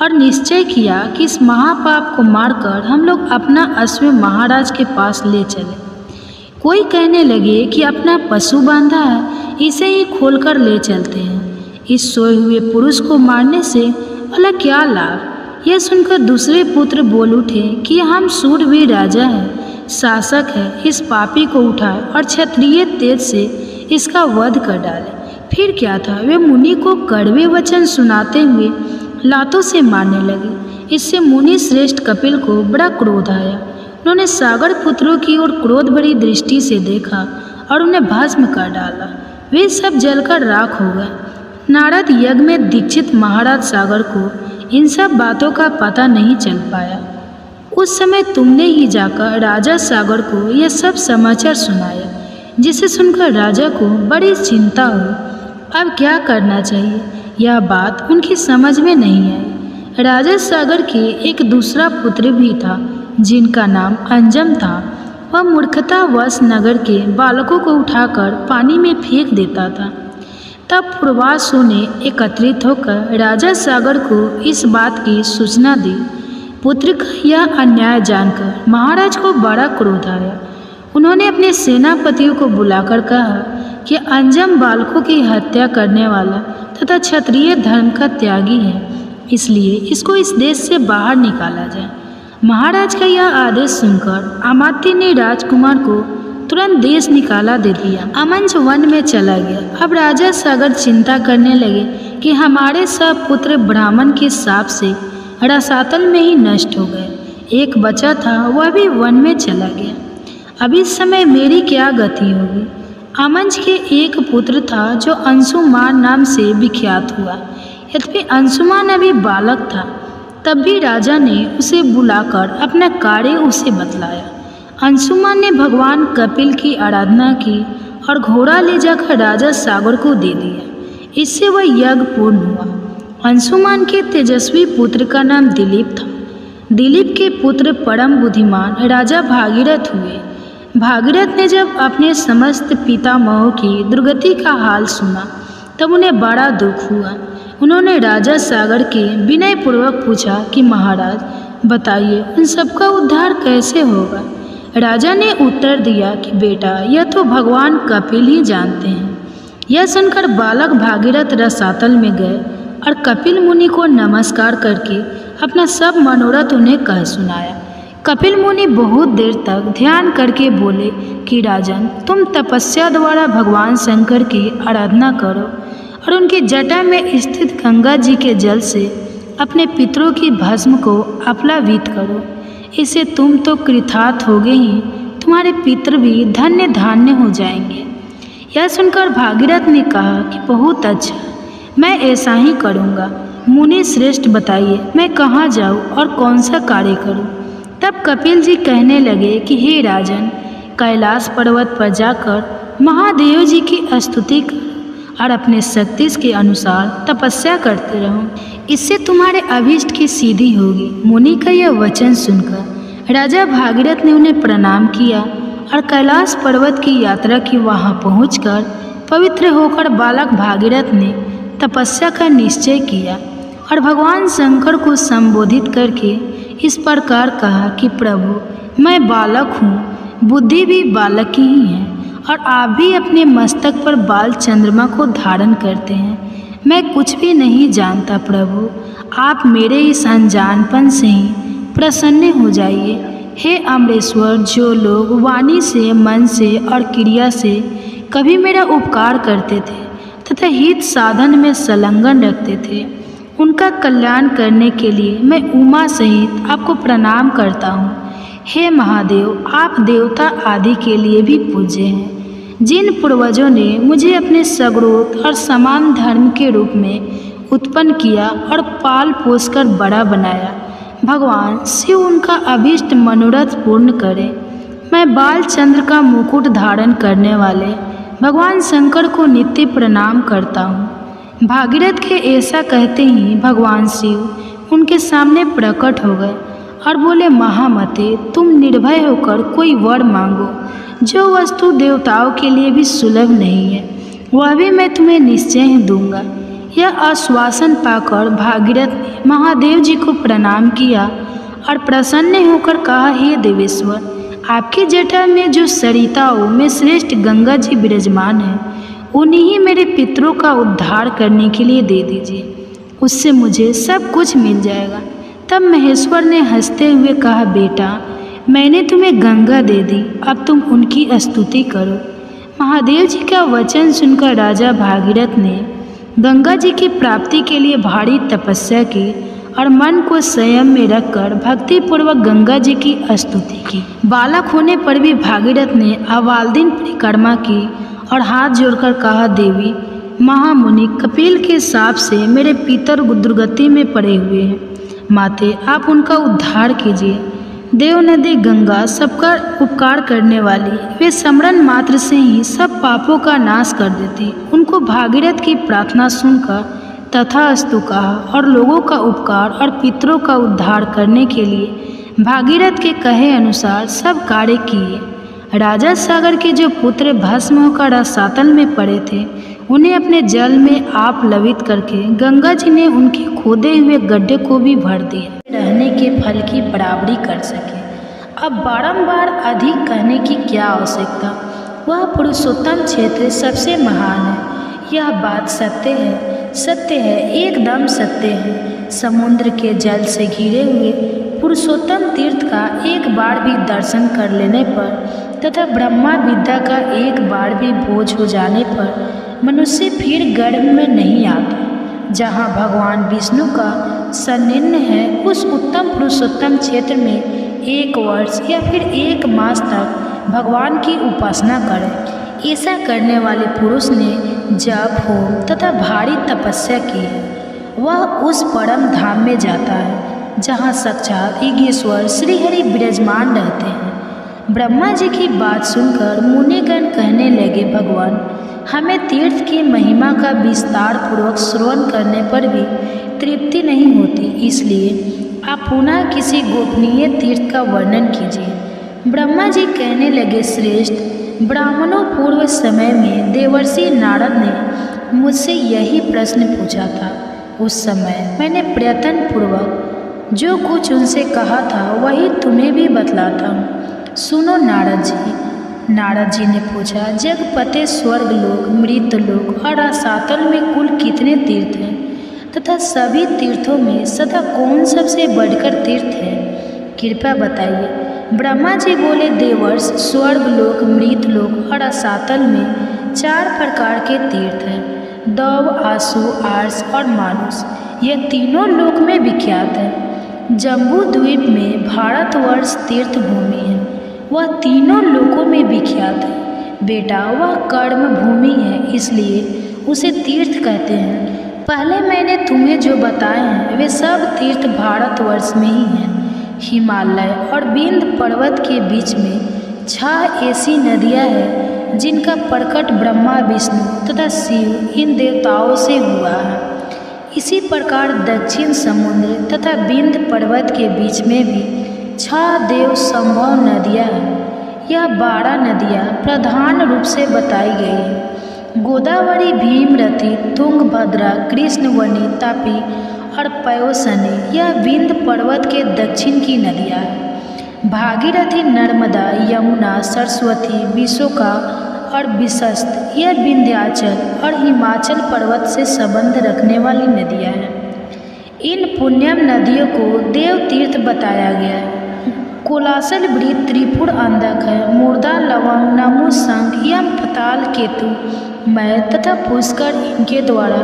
[SPEAKER 1] और निश्चय किया कि इस महापाप को मारकर हम लोग अपना अश्व महाराज के पास ले चले। कोई कहने लगे कि अपना पशु बांधा है, इसे ही खोलकर ले चलते हैं। इस सोए हुए पुरुष को मारने से भला क्या लाभ। यह सुनकर दूसरे पुत्र बोल उठे कि हम शूरवीर राजा हैं, शासक है, इस पापी को उठाए और क्षत्रिय तेज से इसका वध कर डाले। फिर क्या था, वे मुनि को कड़वे वचन सुनाते हुए लातों से मारने लगे। इससे मुनि श्रेष्ठ कपिल को बड़ा क्रोध आया। उन्होंने सागर पुत्रों की ओर क्रोध भरी दृष्टि से देखा और उन्हें भस्म कर डाला। वे सब जलकर राख हो गए। नारद यज्ञ में दीक्षित महाराज सागर को इन सब बातों का पता नहीं चल पाया। उस समय तुमने ही जाकर राजा सागर को यह सब समाचार सुनाया, जिसे सुनकर राजा को बड़ी चिंता हुई। अब क्या करना चाहिए, यह बात उनकी समझ में नहीं आई। राजा सागर के एक दूसरा पुत्र भी था, जिनका नाम अंजम था। वह मूर्खतावश नगर के बालकों को उठाकर पानी में फेंक देता था। तब पूर्वासों ने एकत्रित होकर राजा सागर को इस बात की सूचना दी। पुत्र का यह अन्याय जानकर महाराज को बड़ा क्रोध आया। उन्होंने अपने सेनापतियों को बुलाकर कहा
[SPEAKER 2] कि अंजम बालकों की हत्या करने वाला तथा क्षत्रिय धर्म का त्यागी है, इसलिए इसको इस देश से बाहर निकाला जाए। महाराज का यह आदेश सुनकर अमात्य ने राजकुमार को तुरंत देश निकाला दे दिया। अमंच वन में चला गया। अब राजा सागर चिंता करने लगे कि हमारे सब पुत्र ब्राह्मण के शाप से रसातल में ही नष्ट हो गए। एक बचा था, वह भी वन में चला गया। अब इस समय मेरी क्या गति होगी। अमंच के एक पुत्र था जो अंशुमान नाम से विख्यात हुआ। यद्यपि अंशुमान अभी बालक था, तब भी राजा ने उसे बुलाकर अपना कार्य उसे बतलाया। अंशुमान ने भगवान कपिल की आराधना की और घोड़ा ले जाकर राजा सागर को दे दिया। इससे वह यज्ञ पूर्ण हुआ। अंशुमान के तेजस्वी पुत्र का नाम दिलीप था। दिलीप के पुत्र परम बुद्धिमान राजा भागीरथ हुए। भागीरथ ने जब अपने समस्त पितामहों की दुर्गति का हाल सुना, तब उन्हें बड़ा दुख हुआ। उन्होंने राजा सागर के विनयपूर्वक पूछा कि महाराज बताइए, उन सबका उद्धार कैसे होगा। राजा ने उत्तर दिया कि बेटा, यह तो भगवान कपिल ही जानते हैं। यह सुनकर बालक भागीरथ रसातल में गए और कपिल मुनि को नमस्कार करके अपना सब मनोरथ उन्हें कह सुनाया। कपिल मुनि बहुत देर तक ध्यान करके बोले कि राजन, तुम तपस्या द्वारा भगवान शंकर की आराधना करो और उनकी जटा में स्थित गंगा जी के जल से अपने पितरों की भस्म को अपलावित करो। इससे तुम तो कृतार्थ होगे ही, तुम्हारे पितर भी धन्य धान्य हो जाएंगे। यह सुनकर भागीरथ ने कहा कि बहुत अच्छा, मैं ऐसा ही करूँगा। मुनि श्रेष्ठ, बताइए मैं कहाँ जाऊँ और कौन सा कार्य करूँ। तब कपिल जी कहने लगे कि हे राजन, कैलाश पर्वत पर जाकर महादेव जी की स्तुति करो और अपने शक्ति के अनुसार तपस्या करते रहो। इससे तुम्हारे अभीष्ट की सिद्धि होगी। मुनि का यह वचन सुनकर राजा भागीरथ ने उन्हें प्रणाम किया और कैलाश पर्वत की यात्रा की। वहाँ पहुंचकर पवित्र होकर बालक भागीरथ ने तपस्या का निश्चय किया और भगवान शंकर को संबोधित करके इस प्रकार कहा कि प्रभु, मैं बालक हूँ, बुद्धि भी बालक की ही है और आप भी अपने मस्तक पर बाल चंद्रमा को धारण करते हैं। मैं कुछ भी नहीं जानता प्रभु, आप मेरे इस अनजानपन से ही प्रसन्न हो जाइए। हे अमरेश्वर, जो लोग वाणी से, मन से और क्रिया से कभी मेरा उपकार करते थे तथा हित साधन में संलग्न रखते थे, उनका कल्याण करने के लिए मैं उमा सहित आपको प्रणाम करता हूँ। हे महादेव, आप देवता आदि के लिए भी पूज्य हैं। जिन पूर्वजों ने मुझे अपने सगरोत और समान धर्म के रूप में उत्पन्न किया और पाल पोस कर बड़ा बनाया, भगवान शिव उनका अभीष्ट मनोरथ पूर्ण करे। मैं बालचंद्र का मुकुट धारण करने वाले भगवान शंकर को नित्य प्रणाम करता हूँ। भागीरथ के ऐसा कहते ही भगवान शिव उनके सामने प्रकट हो गए और बोले, महामते, तुम निर्भय होकर कोई वर मांगो। जो वस्तु देवताओं के लिए भी सुलभ नहीं है, वह भी मैं तुम्हें निश्चय ही दूंगा। यह आश्वासन पाकर भागीरथ ने महादेव जी को प्रणाम किया और प्रसन्न होकर कहा, हे देवेश्वर, आपकी जटा में जो सरिताओं में श्रेष्ठ गंगा जी विराजमान हैं, उन्हीं ही मेरे पितरों का उद्धार करने के लिए दे दीजिए। उससे मुझे सब कुछ मिल जाएगा। तब महेश्वर ने हंसते हुए कहा, बेटा, मैंने तुम्हें गंगा दे दी, अब तुम उनकी स्तुति करो। महादेव जी का वचन सुनकर राजा भागीरथ ने गंगा जी की प्राप्ति के लिए भारी तपस्या की और मन को संयम में रखकर भक्तिपूर्वक गंगा जी की स्तुति की। बालक होने पर भी भागीरथ ने अवाल्दिन परिक्रमा की और हाथ जोड़कर कहा, देवी महामुनि कपिल के शाप से मेरे पितर दुर्गति में पड़े हुए हैं। माते, आप उनका उद्धार कीजिए। देव नदी गंगा सबका उपकार करने वाली, वे स्मरण मात्र से ही सब पापों का नाश कर देती। उनको भागीरथ की प्रार्थना सुनकर तथास्तु कहा और लोगों का उपकार और पितरों का उद्धार करने के लिए भागीरथ के कहे अनुसार सब कार्य किए। राजा सागर के जो पुत्र भस्म होकर रसातल में पड़े थे, उन्हें अपने जल में आप लवित करके गंगा जी ने उनके खोदे हुए गड्ढे को भी भर दिया, रहने के फल की बराबरी कर सके। अब बारंबार अधिक कहने की क्या आवश्यकता। वह पुरुषोत्तम क्षेत्र सबसे महान है। यह बात सत्य है, सत्य है, एकदम सत्य है। समुद्र के जल से घिरे हुए पुरुषोत्तम तीर्थ का एक बार भी दर्शन कर लेने पर तथा ब्रह्मा विद्या का एक बार भी बोझ हो जाने पर मनुष्य फिर गर्भ में नहीं आता। जहाँ भगवान विष्णु का सान्निध्य है, उस उत्तम पुरुषोत्तम क्षेत्र में 1 वर्ष या फिर 1 मास तक भगवान की उपासना करें। ऐसा करने वाले पुरुष ने जप, होम तथा भारी तपस्या की है, वह उस परम धाम में जाता है जहाँ साक्षात ईश्वर श्रीहरि विराजमान रहते हैं। ब्रह्मा जी की बात सुनकर मुनिगण कहने लगे, भगवान, हमें तीर्थ की महिमा का विस्तार पूर्वक श्रवण करने पर भी तृप्ति नहीं होती, इसलिए आप पुनः किसी गोपनीय तीर्थ का वर्णन कीजिए। ब्रह्मा जी कहने लगे, श्रेष्ठ ब्राह्मणों, पूर्व समय में देवर्षि नारद ने मुझसे यही प्रश्न पूछा था। उस समय मैंने प्रयत्न पूर्वक जो कुछ उनसे कहा था वही तुम्हें भी बतलाता हूँ। सुनो नारद जी। नारद जी ने पूछा, जगपते स्वर्गलोक, मृतलोक और रसातल में कुल कितने तीर्थ हैं तथा सभी तीर्थों में सदा कौन सबसे बढ़कर तीर्थ है, कृपया बताइए। ब्रह्मा जी बोले, देवर्ष, स्वर्गलोक, मृतलोक और रसातल में 4 प्रकार के तीर्थ हैं। दव, आसु, आर्स और मानुष, यह तीनों लोक में विख्यात है। जम्बू द्वीप में भारतवर्ष तीर्थ भूमि है, वह तीनों लोकों में विख्यात है। बेटा, वह कर्म भूमि है, इसलिए उसे तीर्थ कहते हैं। पहले मैंने तुम्हें जो बताए हैं वे सब तीर्थ भारतवर्ष में ही हैं। हिमालय और विंध्य पर्वत के बीच में 6 ऐसी नदियां हैं जिनका प्रकट ब्रह्मा, विष्णु तथा शिव इन देवताओं से हुआ है। इसी प्रकार दक्षिण समुद्र तथा विंध्य पर्वत के बीच में भी 6 देव संभव नदियां हैं। यह 12 नदियां प्रधान रूप से बताई गई हैं। गोदावरी, भीमरथी, तुंगभद्रा, कृष्णवनी, तापी और पयोसनी, यह विंध्य पर्वत के दक्षिण की नदियाँ हैं। भागीरथी, नर्मदा, यमुना, सरस्वती, विशोका और विशस्त, यह विंध्याचल और हिमाचल पर्वत से संबंध रखने वाली नदियाँ हैं। इन पुण्यम नदियों को देव तीर्थ बताया गया है। कोलासल वृत्त, त्रिपुर अंधक है, मुर्दा, लवंग, नमु, शंख, यम, पताल, केतु, मय तथा पुष्कर इनके द्वारा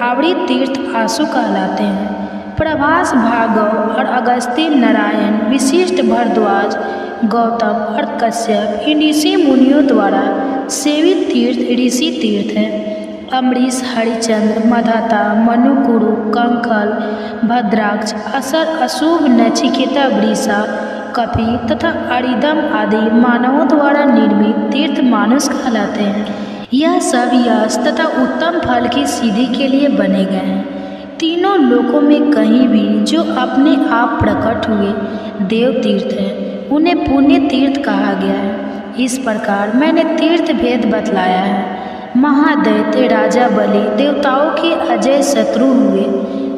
[SPEAKER 2] आवृत तीर्थ आसु कहलाते हैं। प्रभास, भार्गव और अगस्त्य, नारायण, विशिष्ट, भरद्वाज, गौतम और कश्यप, इन ऋषि मुनियों द्वारा सेवित तीर्थ ऋषि तीर्थ हैं। अमरीश, हरिचंद्र, मधाता, मनुकुरु, कंखल, भद्राक्ष, असर, अशुभ, नचिकेता, वृषा, कपि तथा अरिदम आदि मानवों द्वारा निर्मित तीर्थ मानुष कहलाते हैं। यह सब यश तथा उत्तम फल की सिद्धि के लिए बने गए हैं। तीनों लोकों में कहीं भी जो अपने आप प्रकट हुए देव तीर्थ हैं, उन्हें पुण्य तीर्थ कहा गया है। इस प्रकार मैंने तीर्थ भेद बतलाया है। महादैत्य राजा बलि देवताओं के अजय शत्रु हुए।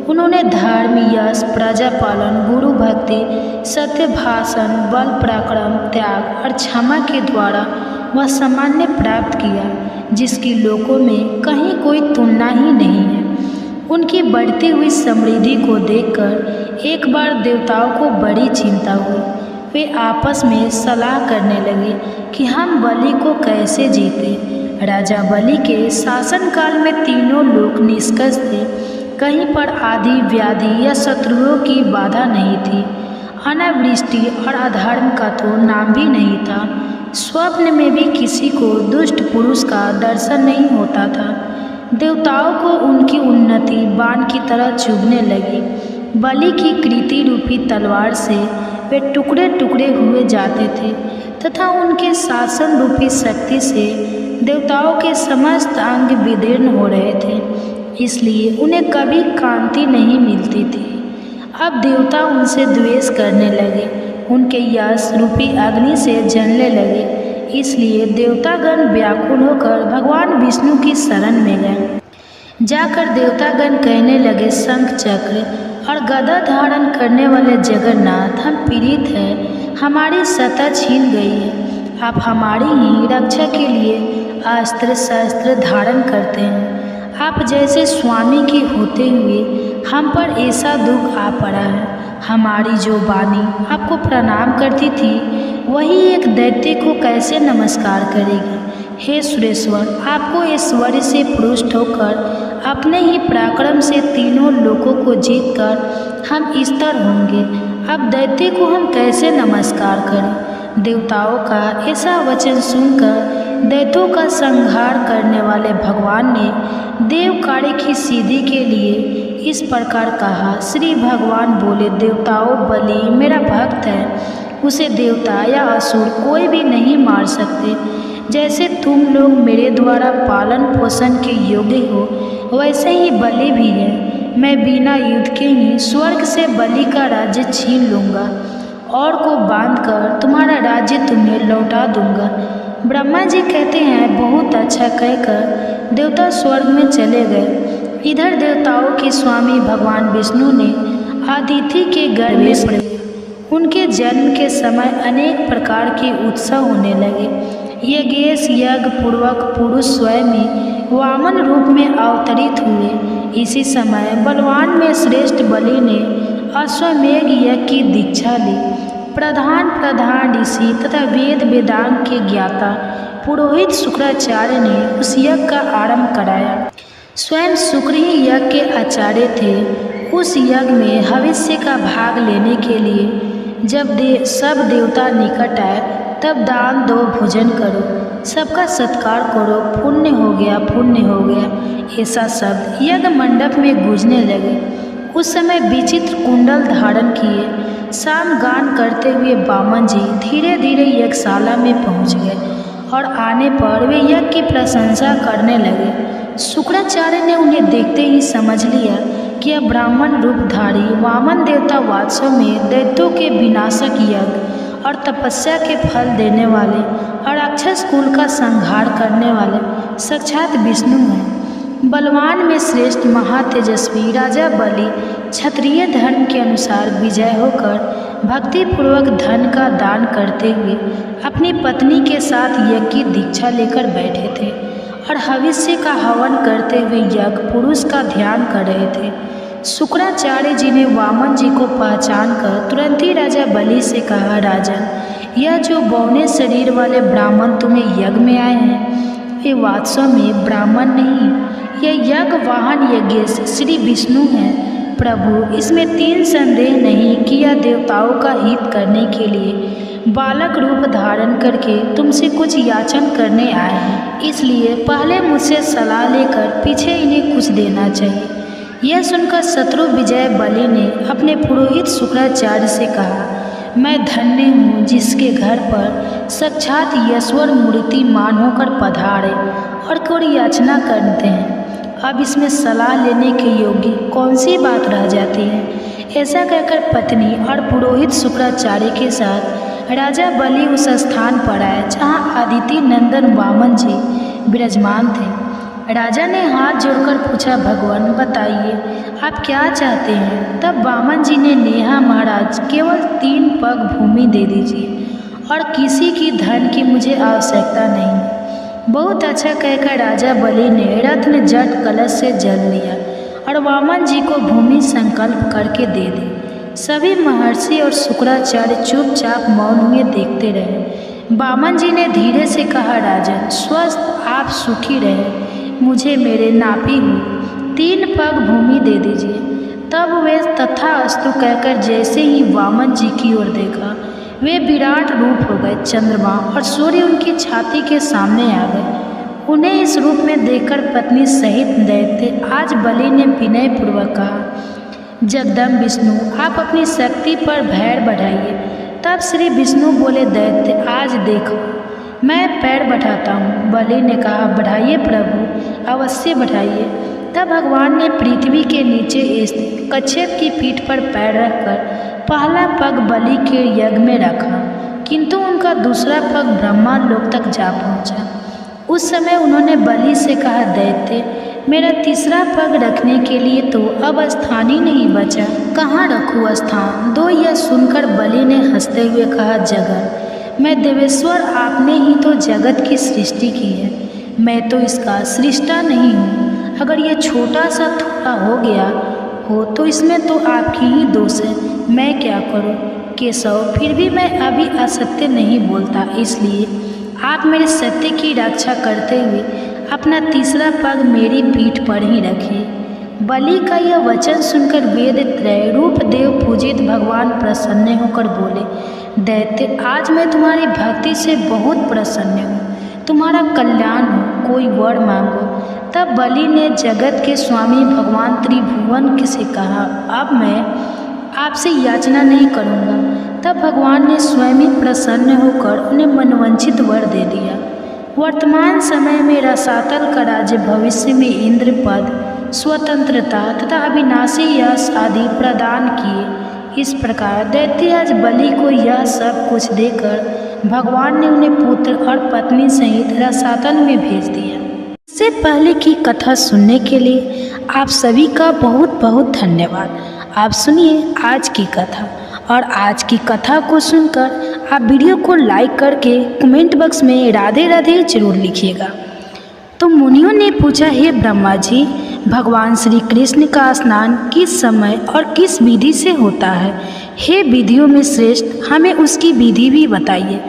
[SPEAKER 2] उन्होंने धर्म, यश, प्रजा पालन, गुरु भक्ति, सत्य भाषण, बल पराक्रम, त्याग और क्षमा के द्वारा वह सामान्य प्राप्त किया जिसकी लोकों में कहीं कोई तुलना ही नहीं है। उनकी बढ़ती हुई समृद्धि को देखकर एक बार देवताओं को बड़ी चिंता हुई। वे आपस में सलाह करने लगे कि हम बलि को कैसे जीते। राजा बलि के शासनकाल में तीनों लोक निष्कर्ष थे। कहीं पर आदि, व्याधि या शत्रुओं की बाधा नहीं थी। अनावृष्टि और अधर्म का तो नाम भी नहीं था। स्वप्न में भी किसी को दुष्ट पुरुष का दर्शन नहीं होता था। देवताओं को उनकी उन्नति बाण की तरह चुभने लगी। बलि की कृति रूपी तलवार से वे टुकड़े टुकड़े हुए जाते थे तथा उनके शासन रूपी शक्ति से देवताओं के समस्त अंग विदीर्ण हो रहे थे, इसलिए उन्हें कभी कांति नहीं मिलती थी। अब देवता उनसे द्वेष करने लगे, उनके यश रूपी अग्नि से जलने लगे। इसलिए देवतागण व्याकुल होकर भगवान विष्णु की शरण में गए। जाकर देवतागण कहने लगे, शंख चक्र और गदा धारण करने वाले जगन्नाथ, हम पीड़ित हैं, हमारी सत्ता छीन गई है। आप हमारी ही रक्षा के लिए अस्त्र शस्त्र धारण करते हैं। आप जैसे स्वामी के होते हुए हम पर ऐसा दुख आ पड़ा है। हमारी जो वाणी आपको प्रणाम करती थी वही एक दैत्य को कैसे नमस्कार करेगी। हे सुरेश्वर, आपको ऐश्वर्य से पुष्ट होकर अपने ही पराक्रम से तीनों लोकों को जीतकर हम स्थिर होंगे। अब दैत्य को हम कैसे नमस्कार करें। देवताओं का ऐसा वचन सुनकर दैत्यों का संहार करने वाले भगवान ने देव कार्य की सिद्धि के लिए इस प्रकार कहा। श्री भगवान बोले, देवताओं, बलि मेरा भक्त है, उसे देवता या असुर कोई भी नहीं मार सकते। जैसे तुम लोग मेरे द्वारा पालन पोषण के योग्य हो वैसे ही बलि भी है। मैं बिना युद्ध के ही स्वर्ग से बलि का राज्य छीन लूँगा और को बांधकर तुम्हारा राज्य तुम्हें लौटा दूंगा। ब्रह्मा जी कहते हैं, बहुत अच्छा कहकर देवता स्वर्ग में चले गए। इधर देवताओं के स्वामी भगवान विष्णु ने अदिति के गर्भ में पड़े। उनके जन्म के समय अनेक प्रकार के उत्सव होने लगे। यज्ञेश यज्ञ पूर्वक पुरुष स्वयं ही वामन रूप में अवतरित हुए। इसी समय बलवान में श्रेष्ठ बलि ने अश्वमेघ यज्ञ की दीक्षा ली। प्रधान ऋषि तथा वेद वेदांग के ज्ञाता पुरोहित शुक्राचार्य ने उस यज्ञ का आरंभ कराया। स्वयं शुक्र ही यज्ञ के आचार्य थे। उस यज्ञ में हविष्य का भाग लेने के लिए जब सब देवता निकट आए तब दान दो, भोजन करो, सबका सत्कार करो, पुण्य हो गया, पुण्य हो गया, ऐसा शब्द यज्ञ मंडप में गूंजने लगे। उस समय विचित्र कुंडल धारण किए साम गान करते हुए वामन जी धीरे धीरे यज्ञशाला में पहुंच गए और आने पर वे यज्ञ की प्रशंसा करने लगे। शुक्राचार्य ने उन्हें देखते ही समझ लिया कि यह ब्राह्मण रूपधारी वामन देवता वास्तव में दैत्यों के विनाशक यज्ञ और तपस्या के फल देने वाले और राक्षस कुल का संहार करने वाले साक्षात विष्णु हैं। बलवान में श्रेष्ठ महातेजस्वी राजा बलि क्षत्रिय धर्म के अनुसार विजय होकर भक्तिपूर्वक धन का दान करते हुए अपनी पत्नी के साथ यज्ञ की दीक्षा लेकर बैठे थे और हविष्य का हवन करते हुए यज्ञ पुरुष का ध्यान कर रहे थे। शुक्राचार्य जी ने वामन जी को पहचान कर तुरंत ही राजा बलि से कहा, राजन, यह जो बौने शरीर वाले ब्राह्मण तुम्हें यज्ञ में आए हैं वे वास्तव में ब्राह्मण नहीं, यह यज्ञ वाहन यज्ञेश श्री विष्णु हैं। प्रभु, इसमें तीन संदेह नहीं कि यह देवताओं का हित करने के लिए बालक रूप धारण करके तुमसे कुछ याचन करने आए हैं, इसलिए पहले मुझसे सलाह लेकर पीछे इन्हें कुछ देना चाहिए। यह सुनकर शत्रु विजय बलि ने अपने पुरोहित शुक्राचार्य से कहा, मैं धन्य हूँ जिसके घर पर साक्षात ईश्वर मूर्तिमान होकर पधारे और कोई याचना करते हैं। अब इसमें सलाह लेने के योग्य कौन सी बात रह जाती है। ऐसा कहकर पत्नी और पुरोहित शुक्राचार्य के साथ राजा बलि उस स्थान पर आए जहाँ अदिति नंदन वामन जी विराजमान थे। राजा ने हाथ जोड़कर पूछा, भगवान बताइए आप क्या चाहते हैं। तब वामन जी ने, नेहा महाराज, केवल 3 पग भूमि दे दीजिए और किसी की धन की मुझे आवश्यकता नहीं। बहुत अच्छा कहकर राजा बलि ने रत्न जट कलश से जल लिया और वामन जी को भूमि संकल्प करके दे दी। सभी महर्षि और शुक्राचार्य चुपचाप मौन हुए देखते रहे। वामन जी ने धीरे से कहा, राजन, स्वस्थ आप सुखी रहे, मुझे मेरे नापी हुई 3 पग भूमि दे दीजिए। तब वे तथास्तु कहकर जैसे ही वामन जी की ओर देखा वे विराट रूप हो गए। चंद्रमा और सूर्य उनकी छाती के सामने आ गए। उन्हें इस रूप में देखकर पत्नी सहित दैत्य आज बलि ने विनय पूर्वक कहा, जगदम्ब विष्णु, आप अपनी शक्ति पर भैर बढ़ाइए। तब श्री विष्णु बोले, दैत्य, आज देखो मैं पैर बढ़ाता हूँ। बलि ने कहा, बढ़ाइए प्रभु, अवश्य बढ़ाइए। तब भगवान ने पृथ्वी के नीचे स्थित कच्छप की पीठ पर पैर रखकर पहला पग बलि के यज्ञ में रखा, किंतु उनका दूसरा पग ब्रह्मा लोक तक जा पहुँचा। उस समय उन्होंने बलि से कहा, दैत्य, मेरा तीसरा पग रखने के लिए तो अब स्थान ही नहीं बचा, कहाँ रखूँ स्थान। दो यह सुनकर बलि ने हंसते हुए कहा, जगन, मैं देवेश्वर, आपने ही तो जगत की सृष्टि की है, मैं तो इसका सृष्टा नहीं हूँ। अगर ये छोटा सा थोड़ा हो गया हो तो इसमें तो आपकी ही दोष है, मैं क्या करूँ। केशव, फिर भी मैं अभी असत्य नहीं बोलता, इसलिए आप मेरे सत्य की रक्षा करते हुए अपना तीसरा पग मेरी पीठ पर ही रखिए। बलि का यह वचन सुनकर वेद त्रय रूप देव पूजित भगवान प्रसन्न होकर बोले, दैत्य, आज मैं तुम्हारी भक्ति से बहुत प्रसन्न हूँ, तुम्हारा कल्याण हो, कोई वर मांगो। तब बलि ने जगत के स्वामी भगवान त्रिभुवन से कहा, अब मैं आपसे याचना नहीं करूँगा। तब भगवान ने स्वयं ही प्रसन्न होकर उन्हें मनवांछित वर दे दिया। वर्तमान समय में रसातल का राज्य, भविष्य में इंद्र पद, स्वतंत्रता तथा अविनाशी यश आदि प्रदान किए। इस प्रकार दैत्यराज बलि को यह सब कुछ देकर भगवान ने उन्हें पुत्र और पत्नी सहित रसातल में भेज दिया। इससे पहले की कथा सुनने के लिए आप सभी का बहुत बहुत धन्यवाद। आप सुनिए आज की कथा, और आज की कथा को सुनकर आप वीडियो को लाइक करके कमेंट बॉक्स में राधे राधे जरूर लिखिएगा। तो मुनियों ने पूछा, हे ब्रह्मा जी, भगवान श्री कृष्ण का स्नान किस समय और किस विधि से होता है? हे विधियों में श्रेष्ठ, हमें उसकी विधि भी बताइए।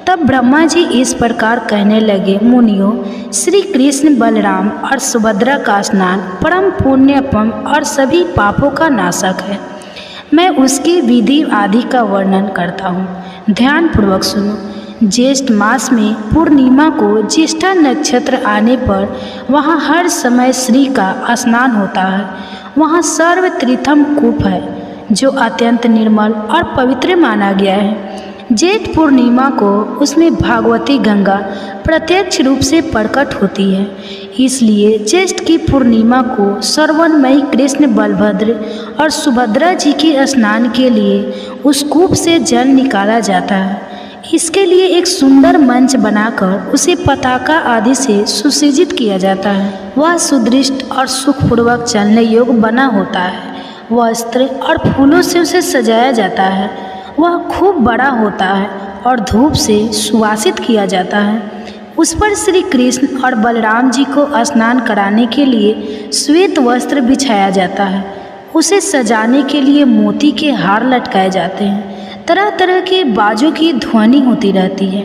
[SPEAKER 2] तब ब्रह्मा जी इस प्रकार कहने लगे, मुनियों, श्री कृष्ण, बलराम और सुभद्रा का स्नान परम पुण्यपम और सभी पापों का नाशक है। मैं उसकी विधि आदि का वर्णन करता हूँ, ध्यानपूर्वक सुनो। ज्येष्ठ मास में पूर्णिमा को ज्येष्ठा नक्षत्र आने पर वहाँ हर समय श्री का स्नान होता है। वहाँ सर्वतीर्थम कूप है जो अत्यंत निर्मल और पवित्र माना गया है। जेठ पूर्णिमा को उसमें भागवती गंगा प्रत्यक्ष रूप से प्रकट होती है। इसलिए ज्येष्ठ की पूर्णिमा को श्रवणमयी कृष्ण, बलभद्र और सुभद्रा जी के स्नान के लिए उस कूप से जल निकाला जाता है। इसके लिए एक सुंदर मंच बनाकर उसे पताका आदि से सुसज्जित किया जाता है। वह सुदृष्ट और सुखपूर्वक चलने योग्य बना होता है। वस्त्र और फूलों से उसे सजाया जाता है। वह खूब बड़ा होता है और धूप से सुवासित किया जाता है। उस पर श्री कृष्ण और बलराम जी को स्नान कराने के लिए श्वेत वस्त्र बिछाया जाता है। उसे सजाने के लिए मोती के हार लटकाए जाते हैं। तरह तरह के बाजों की ध्वनि होती रहती है।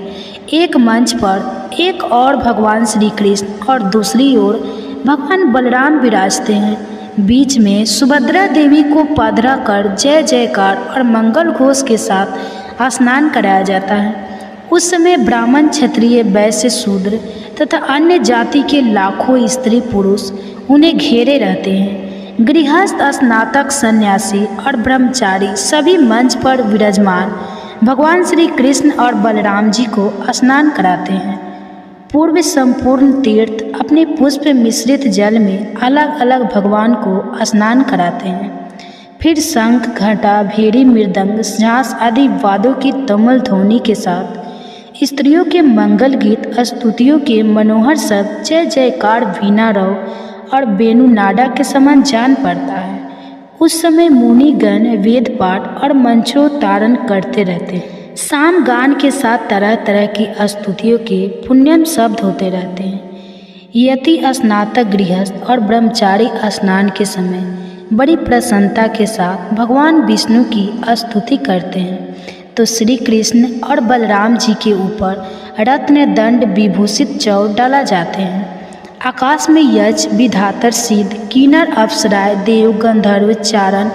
[SPEAKER 2] एक मंच पर एक और भगवान श्री कृष्ण और दूसरी ओर भगवान बलराम विराजते हैं। बीच में सुभद्रा देवी को पधरा कर जय जयकार और मंगल घोष के साथ स्नान कराया जाता है। उस समय ब्राह्मण, क्षत्रिय, वैश्य, शूद्र तथा अन्य जाति के लाखों स्त्री पुरुष उन्हें घेरे रहते हैं। गृहस्थ, स्नातक, सन्यासी और ब्रह्मचारी सभी मंच पर विराजमान भगवान श्री कृष्ण और बलराम जी को स्नान कराते हैं। पूर्व संपूर्ण तीर्थ अपने पुष्प मिश्रित जल में अलग अलग भगवान को स्नान कराते हैं। फिर शंख, घंटा, भेरी, मृदंग, झांस आदि वाद्यों की तमल ध्वनि के साथ स्त्रियों के मंगल गीत, स्तुतियों के मनोहर शब्द, जय जयकार, वीणा रव और वेणु नादा के समान जान पड़ता है। उस समय मुनिगण वेद पाठ और मंत्रोच्चारण करते रहते हैं। साम गान के साथ तरह तरह की स्तुतियों के पुण्यम शब्द होते रहते हैं। यति, स्नातक, गृहस्थ और ब्रह्मचारी स्नान के समय बड़ी प्रसन्नता के साथ भगवान विष्णु की स्तुति करते हैं। तो श्री कृष्ण और बलराम जी के ऊपर रत्न दंड विभूषित चौर डाला जाते हैं। आकाश में यक्ष, विधातर, सिद्ध, किन्नर, अप्सराएं, देव, गंधर्व, चारण,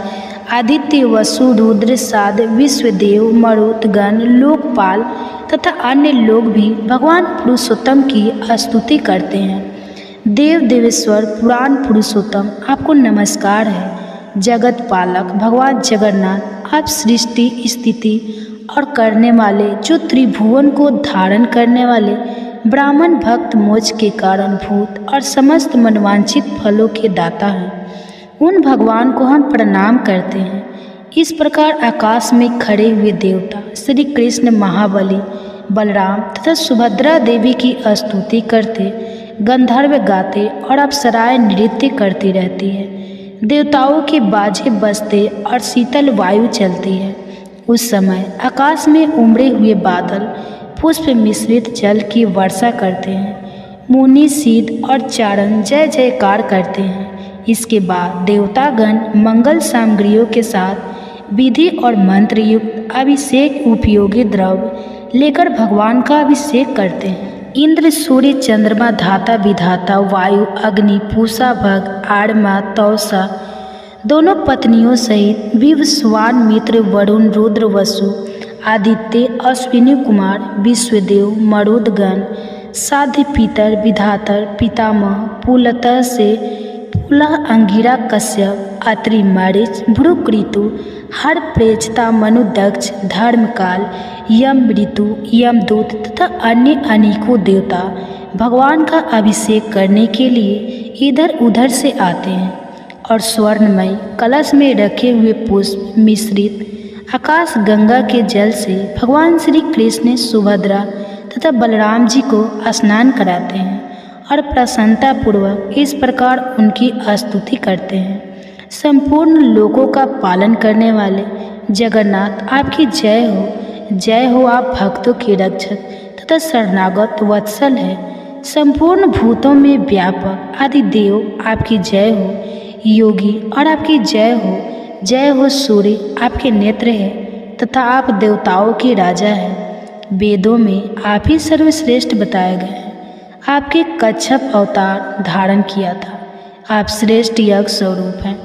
[SPEAKER 2] आदित्य, वसु, रुद्र, साध, विश्वदेव, मरुत, गण, लोकपाल तथा अन्य लोग भी भगवान पुरुषोत्तम की स्तुति करते हैं। देव देवेश्वर पुराण पुरुषोत्तम, आपको नमस्कार है। जगत पालक भगवान जगन्नाथ, आप सृष्टि, स्थिति और करने वाले, जो त्रिभुवन को धारण करने वाले, ब्राह्मण भक्त मोक्ष के कारण भूत और समस्त मनवांछित फलों के दाता हैं। उन भगवान को हम प्रणाम करते हैं। इस प्रकार आकाश में खड़े हुए देवता श्री कृष्ण, महाबली, बलराम तथा सुभद्रा देवी की स्तुति करते, गंधर्व गाते और अप्सराएं नृत्य करती रहती है। देवताओं के बाजे बजते और शीतल वायु चलती है। उस समय आकाश में उमड़े हुए बादल पुष्प मिश्रित जल की वर्षा करते हैं। मुनि सिद्ध और चारण जय जयकार करते हैं। इसके बाद देवतागण मंगल सामग्रियों के साथ विधि और मंत्र युक्त अभिषेक उपयोगी द्रव्य लेकर भगवान का अभिषेक करते हैं। इंद्र, सूर्य, चंद्रमा, धाता, विधाता, वायु, अग्नि, पूषा, भग, आड़मा, तौसा दोनों पत्नियों सहित विवस्वान, मित्र, वरुण, रुद्र, वसु, आदित्य, अश्विनी कुमार, विश्वदेव, मरुदगण, साध्य, पितर, विधातर, पितामह, पुलतः से पुलह, अंगिरा, कश्यप, अत्रि, मरीच, भृगु, ऋतु, हर, प्रेक्षता, मनु, दक्ष, धर्मकाल, यम, ऋतु, यमदूत तथा अन्य अनेकों देवता भगवान का अभिषेक करने के लिए इधर उधर से आते हैं और स्वर्णमय कलश में रखे हुए पुष्प मिश्रित आकाश गंगा के जल से भगवान श्री कृष्ण, सुभद्रा तथा बलराम जी को स्नान कराते हैं और प्रसन्नतापूर्वक इस प्रकार उनकी स्तुति करते हैं। संपूर्ण लोकों का पालन करने वाले जगन्नाथ आपकी जय हो, आप भक्तों के रक्षक तथा शरणागत वत्सल है। संपूर्ण भूतों में व्यापक आदिदेव आपकी जय हो, योगी और आपकी जय हो सूर्य आपके नेत्र है तथा आप देवताओं के राजा हैं। वेदों में आप ही सर्वश्रेष्ठ बताए गए हैं। आपके कच्छप अवतार धारण किया था। आप श्रेष्ठ यज्ञ स्वरूप हैं।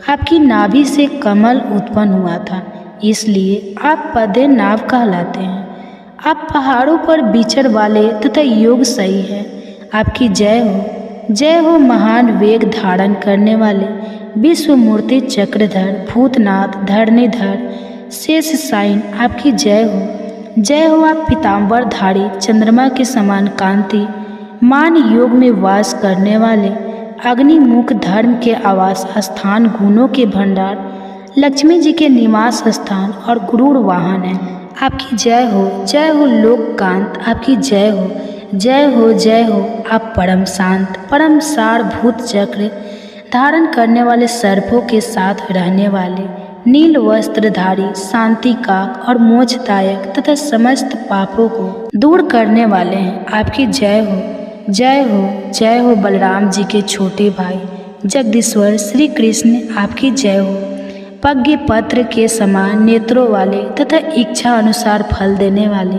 [SPEAKER 2] आपकी नाभि से कमल उत्पन्न हुआ था, इसलिए आप पदे नाव कहलाते हैं। आप पहाड़ों पर विचर वाले तथा योग सही हैं। आपकी जय हो महान वेग धारण करने वाले विश्व मूर्ति चक्रधर, भूतनाथ, धरणीधर, शेष साइन आपकी जय हो आप पीताम्बरधारी, चंद्रमा के समान कांति, मान योग में वास करने वाले, अग्निमुख, धर्म के आवास स्थान, गुणों के भंडार, लक्ष्मी जी के निवास स्थान और गुरुड़ वाहन है। आपकी जय हो लोककांत, आपकी जय हो आप परम शांत, परम सार, भूत चक्र धारण करने वाले, सर्पों के साथ रहने वाले, नील वस्त्रधारी, शांति काक और मोक्षदायक तथा समस्त पापों को दूर करने वाले हैं। आपकी जय हो बलराम जी के छोटे भाई जगदीश्वर श्री कृष्ण, आपकी जय हो। पज्ञ पत्र के समान नेत्रों वाले तथा इच्छा अनुसार फल देने वाले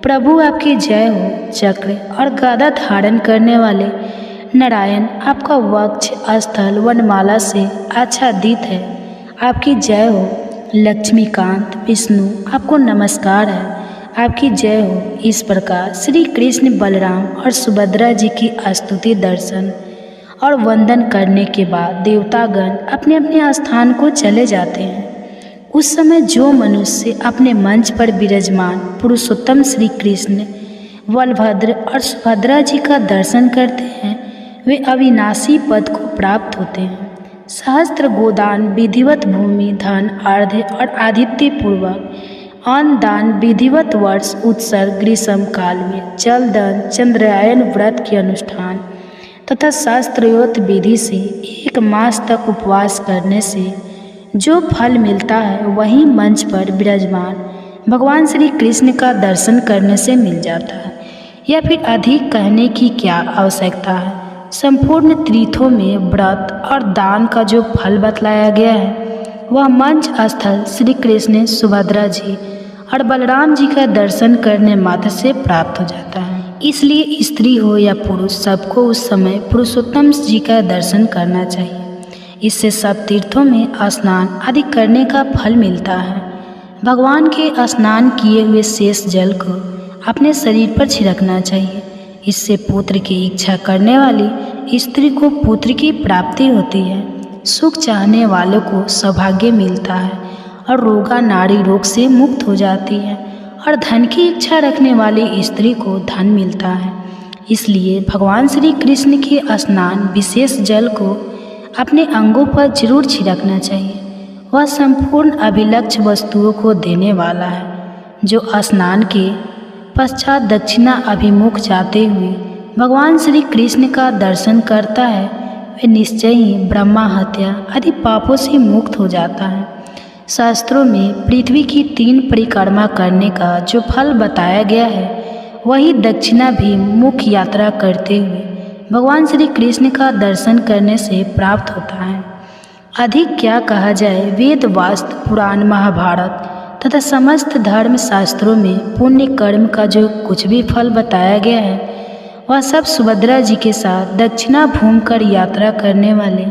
[SPEAKER 2] प्रभु, आपकी जय हो। चक्र और गदा धारण करने वाले नारायण, आपका वक्ष स्थल वनमाला से आच्छादित है। आपकी जय हो। लक्ष्मीकांत विष्णु, आपको नमस्कार है। आपकी जय हो। इस प्रकार श्री कृष्ण, बलराम और सुभद्रा जी की स्तुति, दर्शन और वंदन करने के बाद देवतागण अपने अपने स्थान को चले जाते हैं। उस समय जो मनुष्य अपने मंच पर विराजमान पुरुषोत्तम श्री कृष्ण, बलभद्र और सुभद्रा जी का दर्शन करते हैं, वे अविनाशी पद को प्राप्त होते हैं। सहस्त्र गोदान, विधिवत भूमि, धन, अर्घ्य और आदित्य पूर्वक अन्न दान, विधिवत वर्ष उत्सर्ग, ग्रीष्म काल में जलदान, चंद्रायन व्रत के अनुष्ठान तथा शास्त्रोक्त विधि से 1 मास तक उपवास करने से जो फल मिलता है, वही मंच पर विराजमान भगवान श्री कृष्ण का दर्शन करने से मिल जाता है। या फिर अधिक कहने की क्या आवश्यकता है। संपूर्ण तीर्थों में व्रत और दान का जो फल बतलाया गया है, वह मंच स्थल श्री कृष्ण, सुभद्रा जी और बलराम जी का दर्शन करने मात्र से प्राप्त हो जाता है। इसलिए स्त्री हो या पुरुष, सबको उस समय पुरुषोत्तम जी का दर्शन करना चाहिए। इससे सब तीर्थों में स्नान आदि करने का फल मिलता है। भगवान के स्नान किए हुए शेष जल को अपने शरीर पर छिड़कना चाहिए। इससे पुत्र की इच्छा करने वाली स्त्री को पुत्र की प्राप्ति होती है। सुख चाहने वालों को सौभाग्य मिलता है और रोगा नाड़ी रोग से मुक्त हो जाती है और धन की इच्छा रखने वाली स्त्री को धन मिलता है। इसलिए भगवान श्री कृष्ण के स्नान विशेष जल को अपने अंगों पर जरूर छिड़कना चाहिए। वह संपूर्ण अभिलक्ष्य वस्तुओं को देने वाला है। जो स्नान के पश्चात दक्षिणा अभिमुख जाते हुए भगवान श्री कृष्ण का दर्शन करता है, वे निश्चय ही ब्रह्मा हत्या आदि पापों से मुक्त हो जाता है। शास्त्रों में पृथ्वी की 3 परिक्रमा करने का जो फल बताया गया है,
[SPEAKER 1] वही दक्षिणाभिमुख यात्रा करते हुए भगवान श्री कृष्ण का दर्शन करने से प्राप्त होता है। अधिक क्या कहा जाए, वेद, वास्तु, पुराण, महाभारत तथा समस्त धर्म शास्त्रों में पुण्य कर्म का जो कुछ भी फल बताया गया है वह सब सुभद्रा जी के साथ दक्षिणाभूमि कर यात्रा करने वाले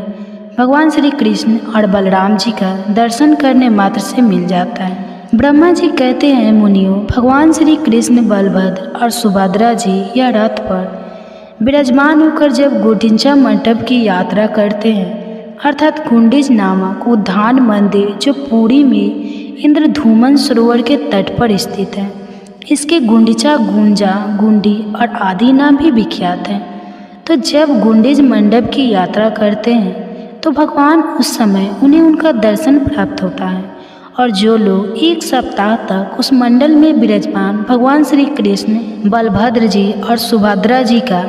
[SPEAKER 1] भगवान श्री कृष्ण और बलराम जी का दर्शन करने मात्र से मिल जाता है। ब्रह्मा जी कहते हैं, मुनियों, भगवान श्री कृष्ण, बलभद्र और सुभद्रा जी यह रथ पर विराजमान होकर जब गुंडिचा मंडप की यात्रा करते हैं, अर्थात गुंडिच नामक उद्यान मंदिर जो पुरी में इंद्रधूमन सरोवर के तट पर स्थित है, इसके गुंडिचा, गुंजा, गुंडी और आदि नाम भी विख्यात हैं। तो जब गुंडिच मंडप की यात्रा करते हैं तो भगवान उस समय उन्हें उनका दर्शन प्राप्त होता है, और जो लोग एक सप्ताह तक उस मंडल में विराजमान भगवान श्री कृष्ण, बलभद्र जी और सुभद्रा जी का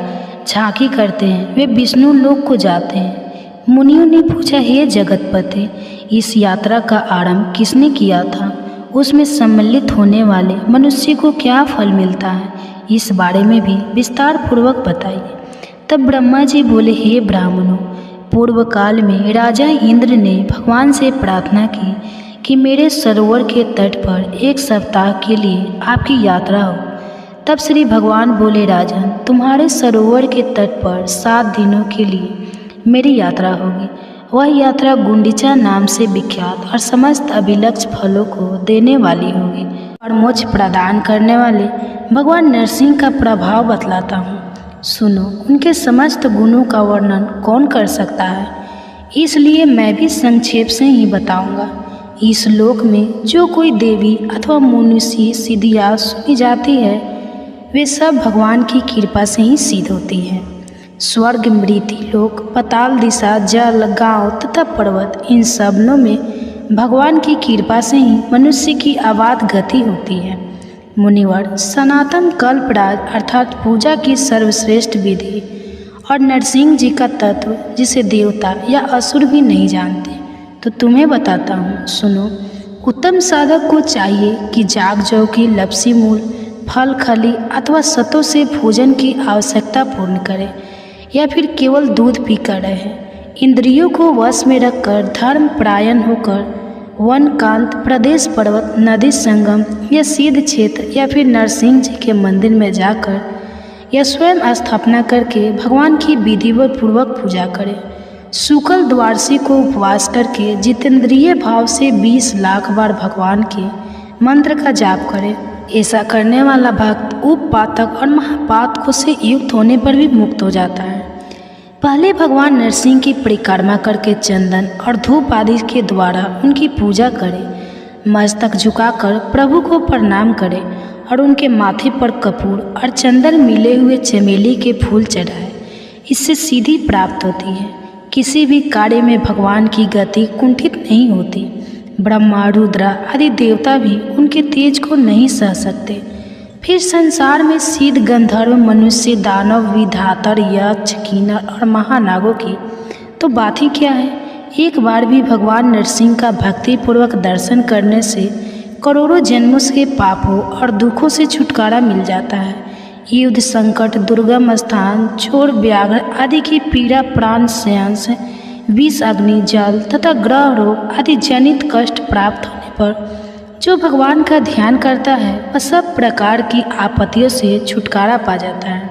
[SPEAKER 1] झांकी करते हैं, वे विष्णु लोक को जाते हैं। मुनियों ने पूछा, हे जगतपति, इस यात्रा का आरंभ किसने किया था? उसमें सम्मिलित होने वाले मनुष्य को क्या फल मिलता है? इस बारे में भी विस्तार पूर्वक बताइए। तब ब्रह्मा जी बोले, हे ब्राह्मणों, पूर्व काल में राजा इंद्र ने भगवान से प्रार्थना की कि मेरे सरोवर के तट पर एक सप्ताह के लिए आपकी यात्रा हो। तब श्री भगवान बोले, राजन, तुम्हारे सरोवर के तट पर 7 दिनों के लिए मेरी यात्रा होगी। वह यात्रा गुंडिचा नाम से विख्यात और समस्त अभिलक्ष फलों को देने वाली होगी और मोक्ष प्रदान करने वाले भगवान नरसिंह का प्रभाव बतलाता हूँ। सुनो, उनके समस्त गुणों का वर्णन कौन कर सकता है, इसलिए मैं भी संक्षेप से ही बताऊंगा। इस लोक में जो कोई देवी अथवा मनुष्य सिद्धियाँ सुनी जाती है वे सब भगवान की कृपा से ही सिद्ध होती हैं। स्वर्ग, मृत्यु लोक, पाताल दिशा, जल, गांव तथा पर्वत, इन सबनों में भगवान की कृपा से ही मनुष्य की आवाद गति होती है। मुनिवर, सनातन कल्पराज अर्थात पूजा की सर्वश्रेष्ठ विधि और नरसिंह जी का तत्व जिसे देवता या असुर भी नहीं जानते, तो तुम्हें बताता हूँ, सुनो। उत्तम साधक को चाहिए कि जाग जौ की लपसी मूल, फल, खली अथवा सतों से भोजन की आवश्यकता पूर्ण करे या फिर केवल दूध पीकर रहे। इंद्रियों को वश में रखकर धर्म परायण होकर वन, कांत प्रदेश, पर्वत, नदी संगम या सिद्ध क्षेत्र या फिर नरसिंह जी के मंदिर में जाकर या स्वयं स्थापना करके भगवान की विधिवत पूर्वक पूजा करे। शुक्ल द्वादशी को उपवास करके जितेंद्रिय भाव से 20 लाख बार भगवान के मंत्र का जाप करे। ऐसा करने वाला भक्त उपपातक और महापातकों से युक्त होने पर भी मुक्त हो जाता है। पहले भगवान नरसिंह की परिक्रमा करके चंदन और धूप आदि के द्वारा उनकी पूजा करे। मस्तक झुकाकर प्रभु को प्रणाम करे और उनके माथे पर कपूर और चंदन मिले हुए चमेली के फूल चढ़ाए। इससे सीधी प्राप्त होती है। किसी भी कार्य में भगवान की गति कुंठित नहीं होती। ब्रह्मा, रुद्रा आदि देवता भी उनके तेज को नहीं सह सकते। फिर संसार में सिद्ध, गंधर्व, मनुष्य, दानव, विधातर, यक्ष, किन्नर और महानागों की तो बात ही क्या है। एक बार भी भगवान नरसिंह का भक्तिपूर्वक दर्शन करने से करोड़ों जन्मों के पापों और दुखों से छुटकारा मिल जाता है। युद्ध, संकट, दुर्गम स्थान, चोर, व्याघ्र आदि की पीड़ा, प्राण संशय, विष, अग्नि, जल तथा ग्रह रोग आदि जनित कष्ट प्राप्त होने पर जो भगवान का ध्यान करता है वह सब प्रकार की आपत्तियों से छुटकारा पा जाता है।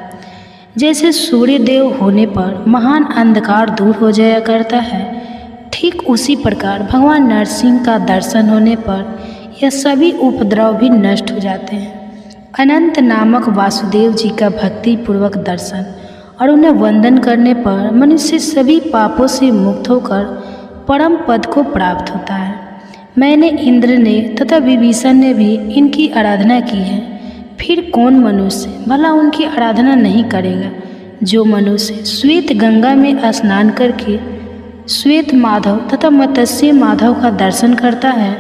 [SPEAKER 1] जैसे सूर्य देव होने पर महान अंधकार दूर हो जाया करता है, ठीक उसी प्रकार भगवान नरसिंह का दर्शन होने पर यह सभी उपद्रव भी नष्ट हो जाते हैं। अनंत नामक वासुदेव जी का भक्ति पूर्वक दर्शन और उन्हें वंदन करने पर मनुष्य सभी पापों से मुक्त होकर परम पद को प्राप्त होता है। मैंने, इंद्र ने तथा विभीषण ने भी इनकी आराधना की है। फिर कौन मनुष्य भला उनकी आराधना नहीं करेगा। जो मनुष्य श्वेत गंगा में स्नान करके श्वेत माधव तथा मत्स्य माधव का दर्शन करता है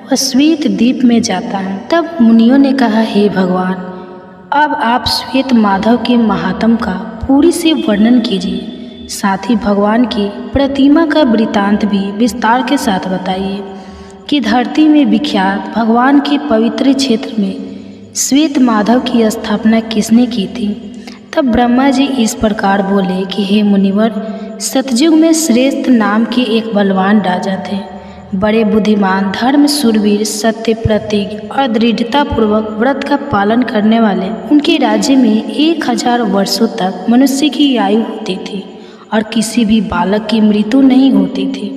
[SPEAKER 1] वह श्वेत द्वीप में जाता है। तब मुनियों ने कहा, हे भगवान, अब आप श्वेत माधव के महात्म का पूरी से वर्णन कीजिए। साथ ही भगवान की प्रतिमा का वृतांत भी विस्तार के साथ बताइए कि धरती में विख्यात भगवान के पवित्र क्षेत्र में
[SPEAKER 2] श्वेत माधव की स्थापना किसने की थी? तब ब्रह्मा जी इस प्रकार बोले कि हे मुनिवर, सतयुग में श्रेष्ठ नाम के एक बलवान राजा थे। बड़े बुद्धिमान, धर्म शूरवीर, सत्य प्रतीक और दृढ़तापूर्वक व्रत का पालन करने वाले। उनके राज्य में 1000 वर्षों तक मनुष्य की आयु होती थी और किसी भी बालक की मृत्यु नहीं होती थी,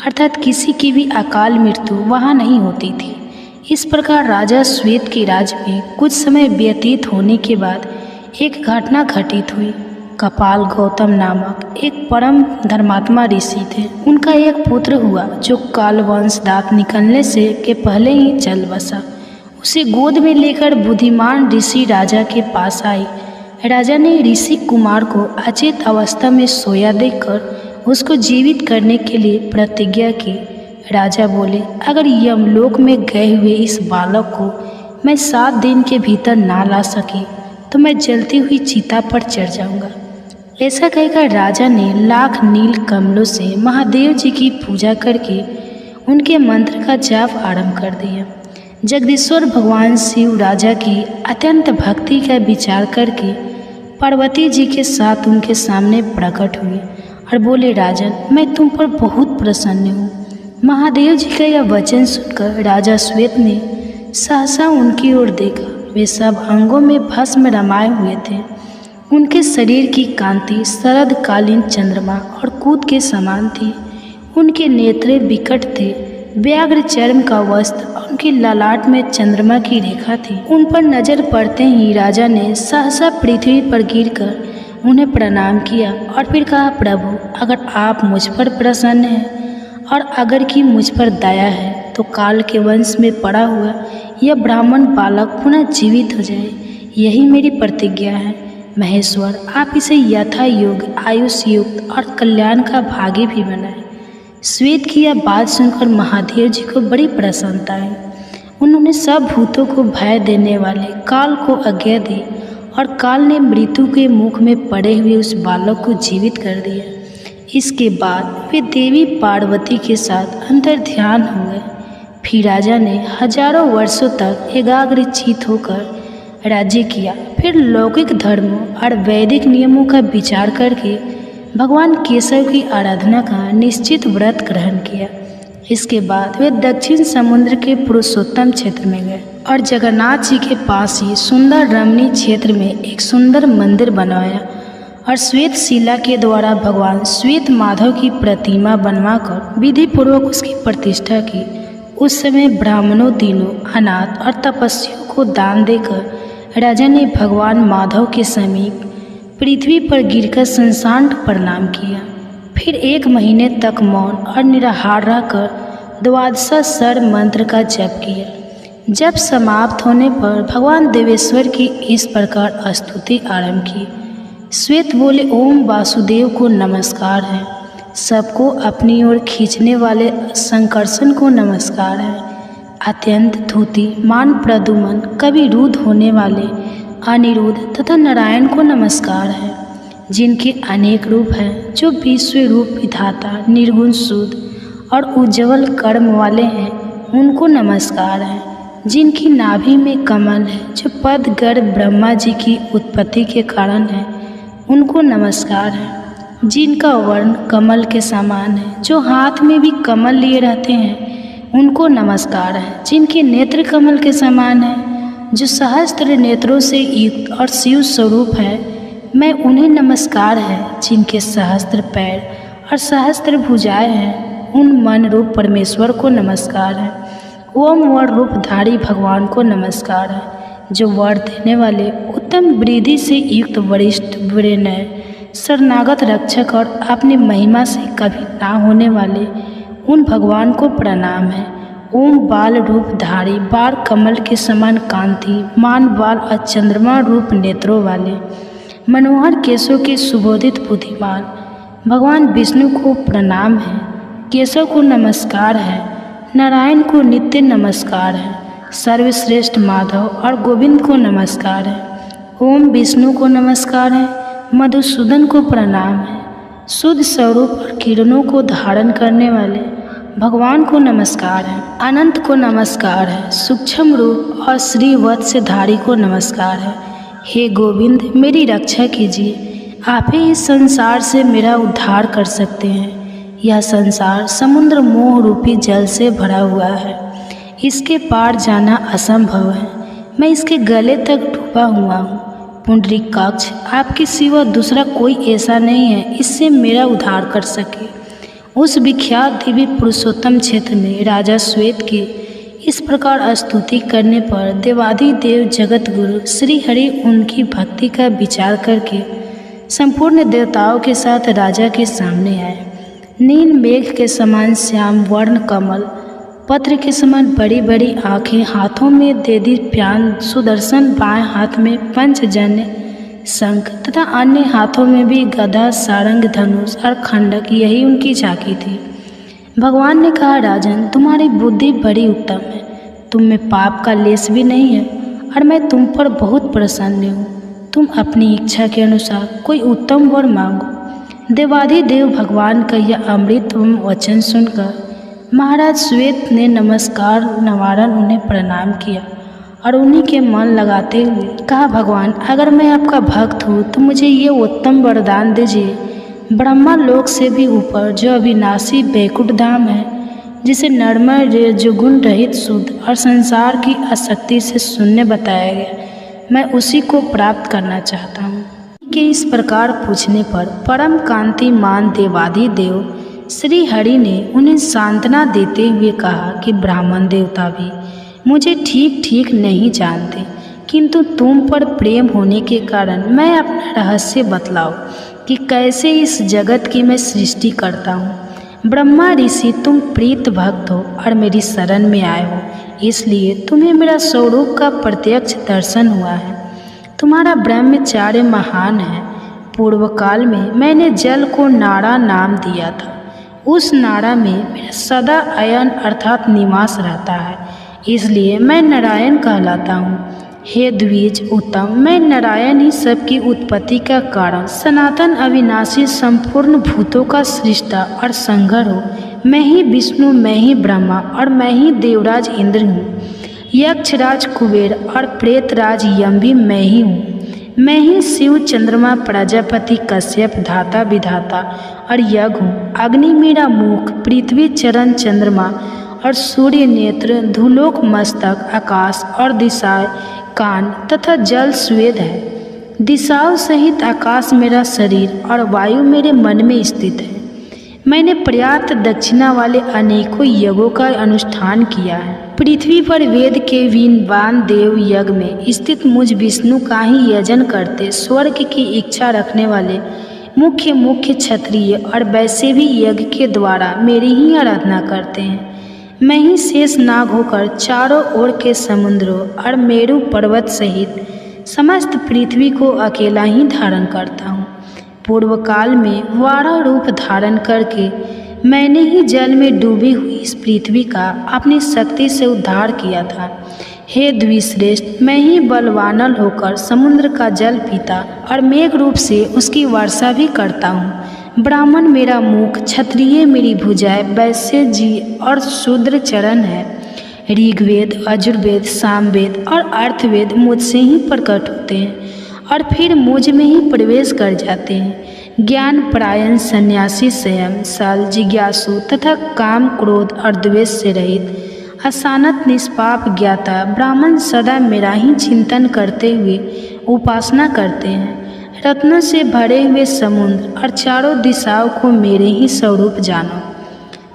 [SPEAKER 2] अर्थात किसी की भी अकाल मृत्यु वहाँ नहीं होती थी। इस प्रकार राजा श्वेत के राज्य में कुछ समय व्यतीत होने के बाद एक घटना घटित हुई। कपाल गौतम नामक एक परम धर्मात्मा ऋषि थे। उनका एक पुत्र हुआ जो कालवंश दांत निकलने से के पहले ही चल बसा। उसे गोद में लेकर बुद्धिमान ऋषि राजा के पास आई। राजा ने ऋषि कुमार को अचेत अवस्था में सोया देखकर उसको जीवित करने के लिए प्रतिज्ञा की। राजा बोले, अगर यमलोक में गए हुए इस बालक को मैं 7 दिन के भीतर ना ला सकी तो मैं जलती हुई चिता पर चढ़ जाऊंगा। ऐसा कहकर राजा ने लाख नील कमलों से महादेव जी की पूजा करके उनके मंत्र का जाप आरंभ कर दिया। जगदीश्वर भगवान शिव राजा की अत्यंत भक्ति का विचार करके पार्वती जी के साथ उनके सामने प्रकट हुए और बोले, राजन, मैं तुम पर बहुत प्रसन्न हूँ। महादेव जी का यह वचन सुनकर राजा श्वेत ने सहसा उनकी ओर देखा। वे सब अंगों में भस्म रमाए हुए थे। उनके शरीर की कांति शरदकालीन चंद्रमा और कूद के समान थी। उनके नेत्र विकट थे। व्याघ्र चर्म का वस्त्र और उनके ललाट में चंद्रमा की रेखा थी। उन पर नजर पड़ते ही राजा ने सहसा पृथ्वी पर गिरकर उन्हें प्रणाम किया और फिर कहा, प्रभु, अगर आप मुझ पर प्रसन्न हैं और अगर कि मुझ पर दया है तो काल के वंश में पड़ा हुआ यह ब्राह्मण बालक पुनः जीवित हो जाए। यही मेरी प्रतिज्ञा है। महेश्वर, आप इसे यथा योग्य आयुष युक्त और कल्याण का भागी भी बनाए। श्वेत की यह बात सुनकर महादेव जी को बड़ी प्रसन्नता आई। उन्होंने सब भूतों को भय देने वाले काल को आज्ञा दी और काल ने मृत्यु के मुख में पड़े हुए उस बालक को जीवित कर दिया। इसके बाद वे देवी पार्वती के साथ अंतर ध्यान हो गए। फिर राजा ने हजारों वर्षों तक एकाग्रचित्त होकर राज्य किया। फिर लौकिक धर्मों और वैदिक नियमों का विचार करके भगवान केशव की आराधना का निश्चित व्रत ग्रहण किया। इसके बाद वे दक्षिण समुद्र के पुरुषोत्तम क्षेत्र में गए और जगन्नाथ जी के पास ही सुंदर रमणीय क्षेत्र में एक सुंदर मंदिर बनवाया और श्वेत शिला के द्वारा भगवान श्वेत माधव की प्रतिमा बनवाकर विधि पूर्वक उसकी प्रतिष्ठा की। उस समय ब्राह्मणों, दीनों, अनाथ और तपस्वियों को दान देकर राजा ने भगवान माधव के समीप पृथ्वी पर गिरकर संसाष्ट प्रणाम किया। फिर 1 महीने तक मौन और निराहार रहकर द्वादशाक्षर मंत्र का जप किया। जब समाप्त होने पर भगवान देवेश्वर की इस प्रकार स्तुति आरंभ की। श्वेत बोले, ओम वासुदेव को नमस्कार है। सबको अपनी ओर खींचने वाले संकर्षण को नमस्कार है। अत्यंत धूति, मान प्रदुमन, कभी रुद्ध होने वाले अनिरुद्ध तथा नारायण को नमस्कार है। जिनके अनेक रूप हैं, जो विश्व रूप विधाता, निर्गुण शुद्ध और उज्ज्वल कर्म वाले हैं, उनको नमस्कार है। जिनकी नाभि में कमल है, जो पद गर्भ ब्रह्मा जी की उत्पत्ति के कारण है, उनको नमस्कार है। जिनका वर्ण कमल के समान है, जो हाथ में भी कमल लिए रहते हैं, उनको नमस्कार है। जिनके नेत्र कमल के समान है, जो सहस्त्र नेत्रों से युक्त और शिव स्वरूप है, मैं उन्हें नमस्कार है। जिनके सहस्त्र पैर और सहस्त्र भुजाएं हैं, उन मन रूप परमेश्वर को नमस्कार है। ओम वर रूपधारी भगवान को नमस्कार है। जो वर देने वाले उत्तम वृद्धि से युक्त वरिष्ठ विनय शरणागत रक्षक और अपनी महिमा से कभी ना होने वाले उन भगवान को प्रणाम है। ओम बाल रूपधारी, बाल कमल के समान कांति, मान बाल और चंद्रमा रूप नेत्रों वाले, मनोहर केशों के सुबोधित बुद्धिमान भगवान विष्णु को प्रणाम है। केशव को नमस्कार है। नारायण को नित्य नमस्कार है। सर्वश्रेष्ठ माधव और गोविंद को नमस्कार है। ओम विष्णु को नमस्कार है। मधुसूदन को प्रणाम है। शुद्ध स्वरूप और किरणों को धारण करने वाले भगवान को नमस्कार है, अनंत को नमस्कार है, सूक्ष्म रूप और श्री वत्सधारी को नमस्कार है। हे गोविंद, मेरी रक्षा कीजिए। आप ही इस संसार से मेरा उद्धार कर सकते हैं। यह संसार समुद्र मोह रूपी जल से भरा हुआ है, इसके पार जाना असंभव है। मैं इसके गले तक डूबा हुआ हूँ। पुंडरीकाक्ष, आपके सिवा दूसरा कोई ऐसा नहीं है इससे मेरा उद्धार कर सके। उस विख्यात दिव्य पुरुषोत्तम क्षेत्र में राजा श्वेत के इस प्रकार स्तुति करने पर देवाधिदेव जगत गुरु श्री हरि उनकी भक्ति का विचार करके संपूर्ण देवताओं के साथ राजा के सामने आए। नील मेघ के समान श्याम वर्ण कमल, पत्र के समान बड़ी बड़ी आँखें, हाथों में देदीप्यान सुदर्शन, बाएं हाथ में पंचजन्य शंख तथा अन्य हाथों में भी गदा, सारंग, धनुष और खंडक, यही उनकी झांकी थी। भगवान ने कहा, राजन, तुम्हारी बुद्धि बड़ी उत्तम है, तुम में पाप का लेस भी नहीं है और मैं तुम पर बहुत प्रसन्न हूँ। तुम अपनी इच्छा के अनुसार कोई उत्तम वर मांगो। देवाधिदेव भगवान का यह अमृतम वचन सुनकर महाराज श्वेत ने नमस्कार निवारण उन्हें प्रणाम किया और उन्हीं के मन लगाते हुए कहा, भगवान, अगर मैं आपका भक्त हूँ तो मुझे ये उत्तम वरदान दीजिए। ब्रह्मा लोक से भी ऊपर जो अविनाशी बैकुंठ धाम है, जिसे नरमय रजोगुण रहित शुद्ध और संसार की आसक्ति से शून्य बताया गया, मैं उसी को प्राप्त करना चाहता हूँ। कि इस प्रकार पूछने पर परम कांतिमान देवाधिदेव श्री हरि ने उन्हें सांत्वना देते हुए कहा कि ब्राह्मण देवता भी मुझे ठीक ठीक नहीं जानते, किंतु तुम पर प्रेम होने के कारण मैं अपना रहस्य बतलाऊं कि कैसे इस जगत की मैं सृष्टि करता हूँ। ब्रह्मा ऋषि, तुम प्रीत भक्त हो और मेरी शरण में आए हो, इसलिए तुम्हें मेरा स्वरूप का प्रत्यक्ष दर्शन हुआ है। तुम्हारा ब्रह्मचार्य महान है। पूर्व काल में मैंने जल को नाड़ा नाम दिया था। उस नाड़ा में मेरा सदा अयन अर्थात निवास रहता है, इसलिए मैं नारायण कहलाता हूँ। हे द्विज उत्तम, मैं नारायण ही सबकी उत्पत्ति का कारण, सनातन अविनाशी संपूर्ण भूतों का सृष्टा और संघर हूँ। मैं ही विष्णु, मैं ही ब्रह्मा और मैं ही देवराज इंद्र हूँ। यक्षराज कुबेर और प्रेतराज यम भी मैं ही हूँ। मैं ही शिव, चंद्रमा, प्रजापति, कश्यप, धाता, विधाता और यज्ञ हूँ। अग्नि मेरा मुख, पृथ्वी चरण चंद्रमा और सूर्य नेत्र, धूलोक मस्तक, आकाश और दिशाएं कान तथा जल स्वेद है। दिशाओं सहित आकाश मेरा शरीर और वायु मेरे मन में स्थित है। मैंने पर्याप्त दक्षिणा वाले अनेकों यज्ञों का अनुष्ठान किया है। पृथ्वी पर वेद के विद्वान देव यज्ञ में स्थित मुझ विष्णु का ही यजन करते, स्वर्ग की इच्छा रखने वाले मुख्य क्षत्रिय और वैसे भी यज्ञ के द्वारा मेरी ही आराधना करते हैं। मैं ही शेष नाग होकर चारों ओर के समुद्रों और मेरु पर्वत सहित समस्त पृथ्वी को अकेला ही धारण करता हूँ। पूर्व काल में वारा रूप धारण करके मैंने ही जल में डूबी हुई इस पृथ्वी का अपनी शक्ति से उद्धार किया था। हे द्विश्रेष्ठ, मैं ही बलवानल होकर समुद्र का जल पीता और मेघ रूप से उसकी वर्षा भी करता हूँ। ब्राह्मण मेरा मुख, क्षत्रिय मेरी भुजाएं, वैश्य जी और शूद्र चरण है। ऋग्वेद, यजुर्वेद, सामवेद और अर्थवेद मुझसे ही प्रकट होते हैं और फिर मुझ में ही प्रवेश कर जाते हैं। ज्ञान परायण सन्यासी स्वयं सल, जिज्ञासु तथा काम, क्रोध और द्वेष से रहित अशानत निष्पाप ज्ञाता ब्राह्मण सदा मेरा ही चिंतन करते हुए उपासना करते हैं। रत्नों से भरे हुए समुद्र और चारों दिशाओं को मेरे ही स्वरूप जानो।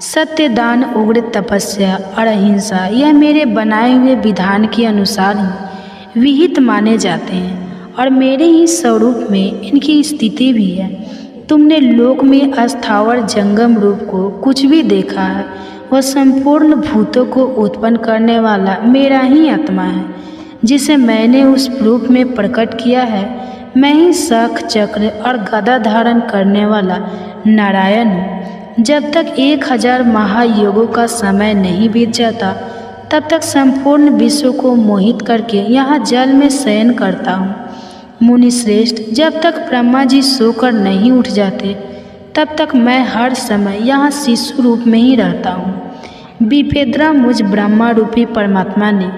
[SPEAKER 2] सत्य, दान, उग्र तपस्या और अहिंसा यह मेरे बनाए हुए विधान के अनुसार ही विहित माने जाते हैं और मेरे ही स्वरूप में इनकी स्थिति भी है। तुमने लोक में अस्थावर जंगम रूप को कुछ भी देखा है, वह संपूर्ण भूतों को उत्पन्न करने वाला मेरा ही आत्मा है, जिसे मैंने उस रूप में प्रकट किया है। मैं ही शंख, चक्र और गदा धारण करने वाला नारायण हूँ। जब तक 1000 महायुगों का समय नहीं बीत जाता, तब तक संपूर्ण विश्व को मोहित करके यहाँ जल में शयन करता हूँ। मुनि श्रेष्ठ, जब तक ब्रह्मा जी सोकर नहीं उठ जाते, तब तक मैं हर समय यहाँ शिशु रूप में ही रहता हूँ। विपेद्रा मुझ ब्रह्मा रूपी परमात्मा ने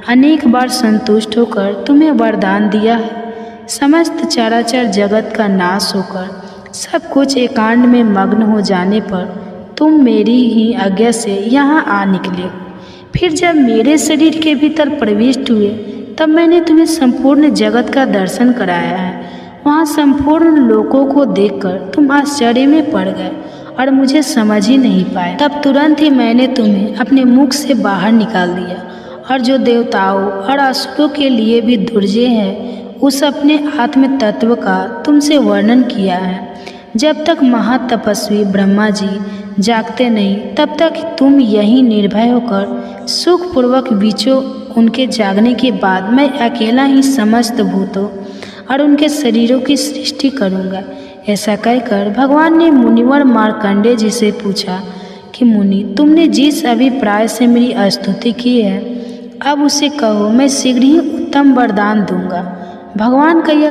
[SPEAKER 2] अनेक बार संतुष्ट होकर तुम्हें वरदान दिया है। समस्त चराचर जगत का नाश होकर सब कुछ एकांत में मग्न हो जाने पर तुम मेरी ही आज्ञा से यहाँ आ निकले। फिर जब मेरे शरीर के भीतर प्रविष्ट हुए तब मैंने तुम्हें संपूर्ण जगत का दर्शन कराया है। वहाँ संपूर्ण लोकों को देखकर तुम आश्चर्य में पड़ गए और मुझे समझ ही नहीं पाए। तब तुरंत ही मैंने तुम्हें अपने मुख से बाहर निकाल दिया और जो देवताओं और असुरों के लिए भी दुर्जय है उस अपने आत्म तत्व का तुमसे वर्णन किया है। जब तक महातपस्वी ब्रह्मा जी जागते नहीं तब तक तुम यहीं निर्भय होकर सुखपूर्वक बीचो। उनके जागने के बाद मैं अकेला ही समस्त भूतों और उनके शरीरों की सृष्टि करूँगा। ऐसा कहकर भगवान ने मुनिवर मार्कंडेय जी से पूछा कि मुनि, तुमने जिस अभिप्राय से मेरी स्तुति की है अब उसे कहो, मैं शीघ्र ही उत्तम वरदान दूंगा। भगवान का यह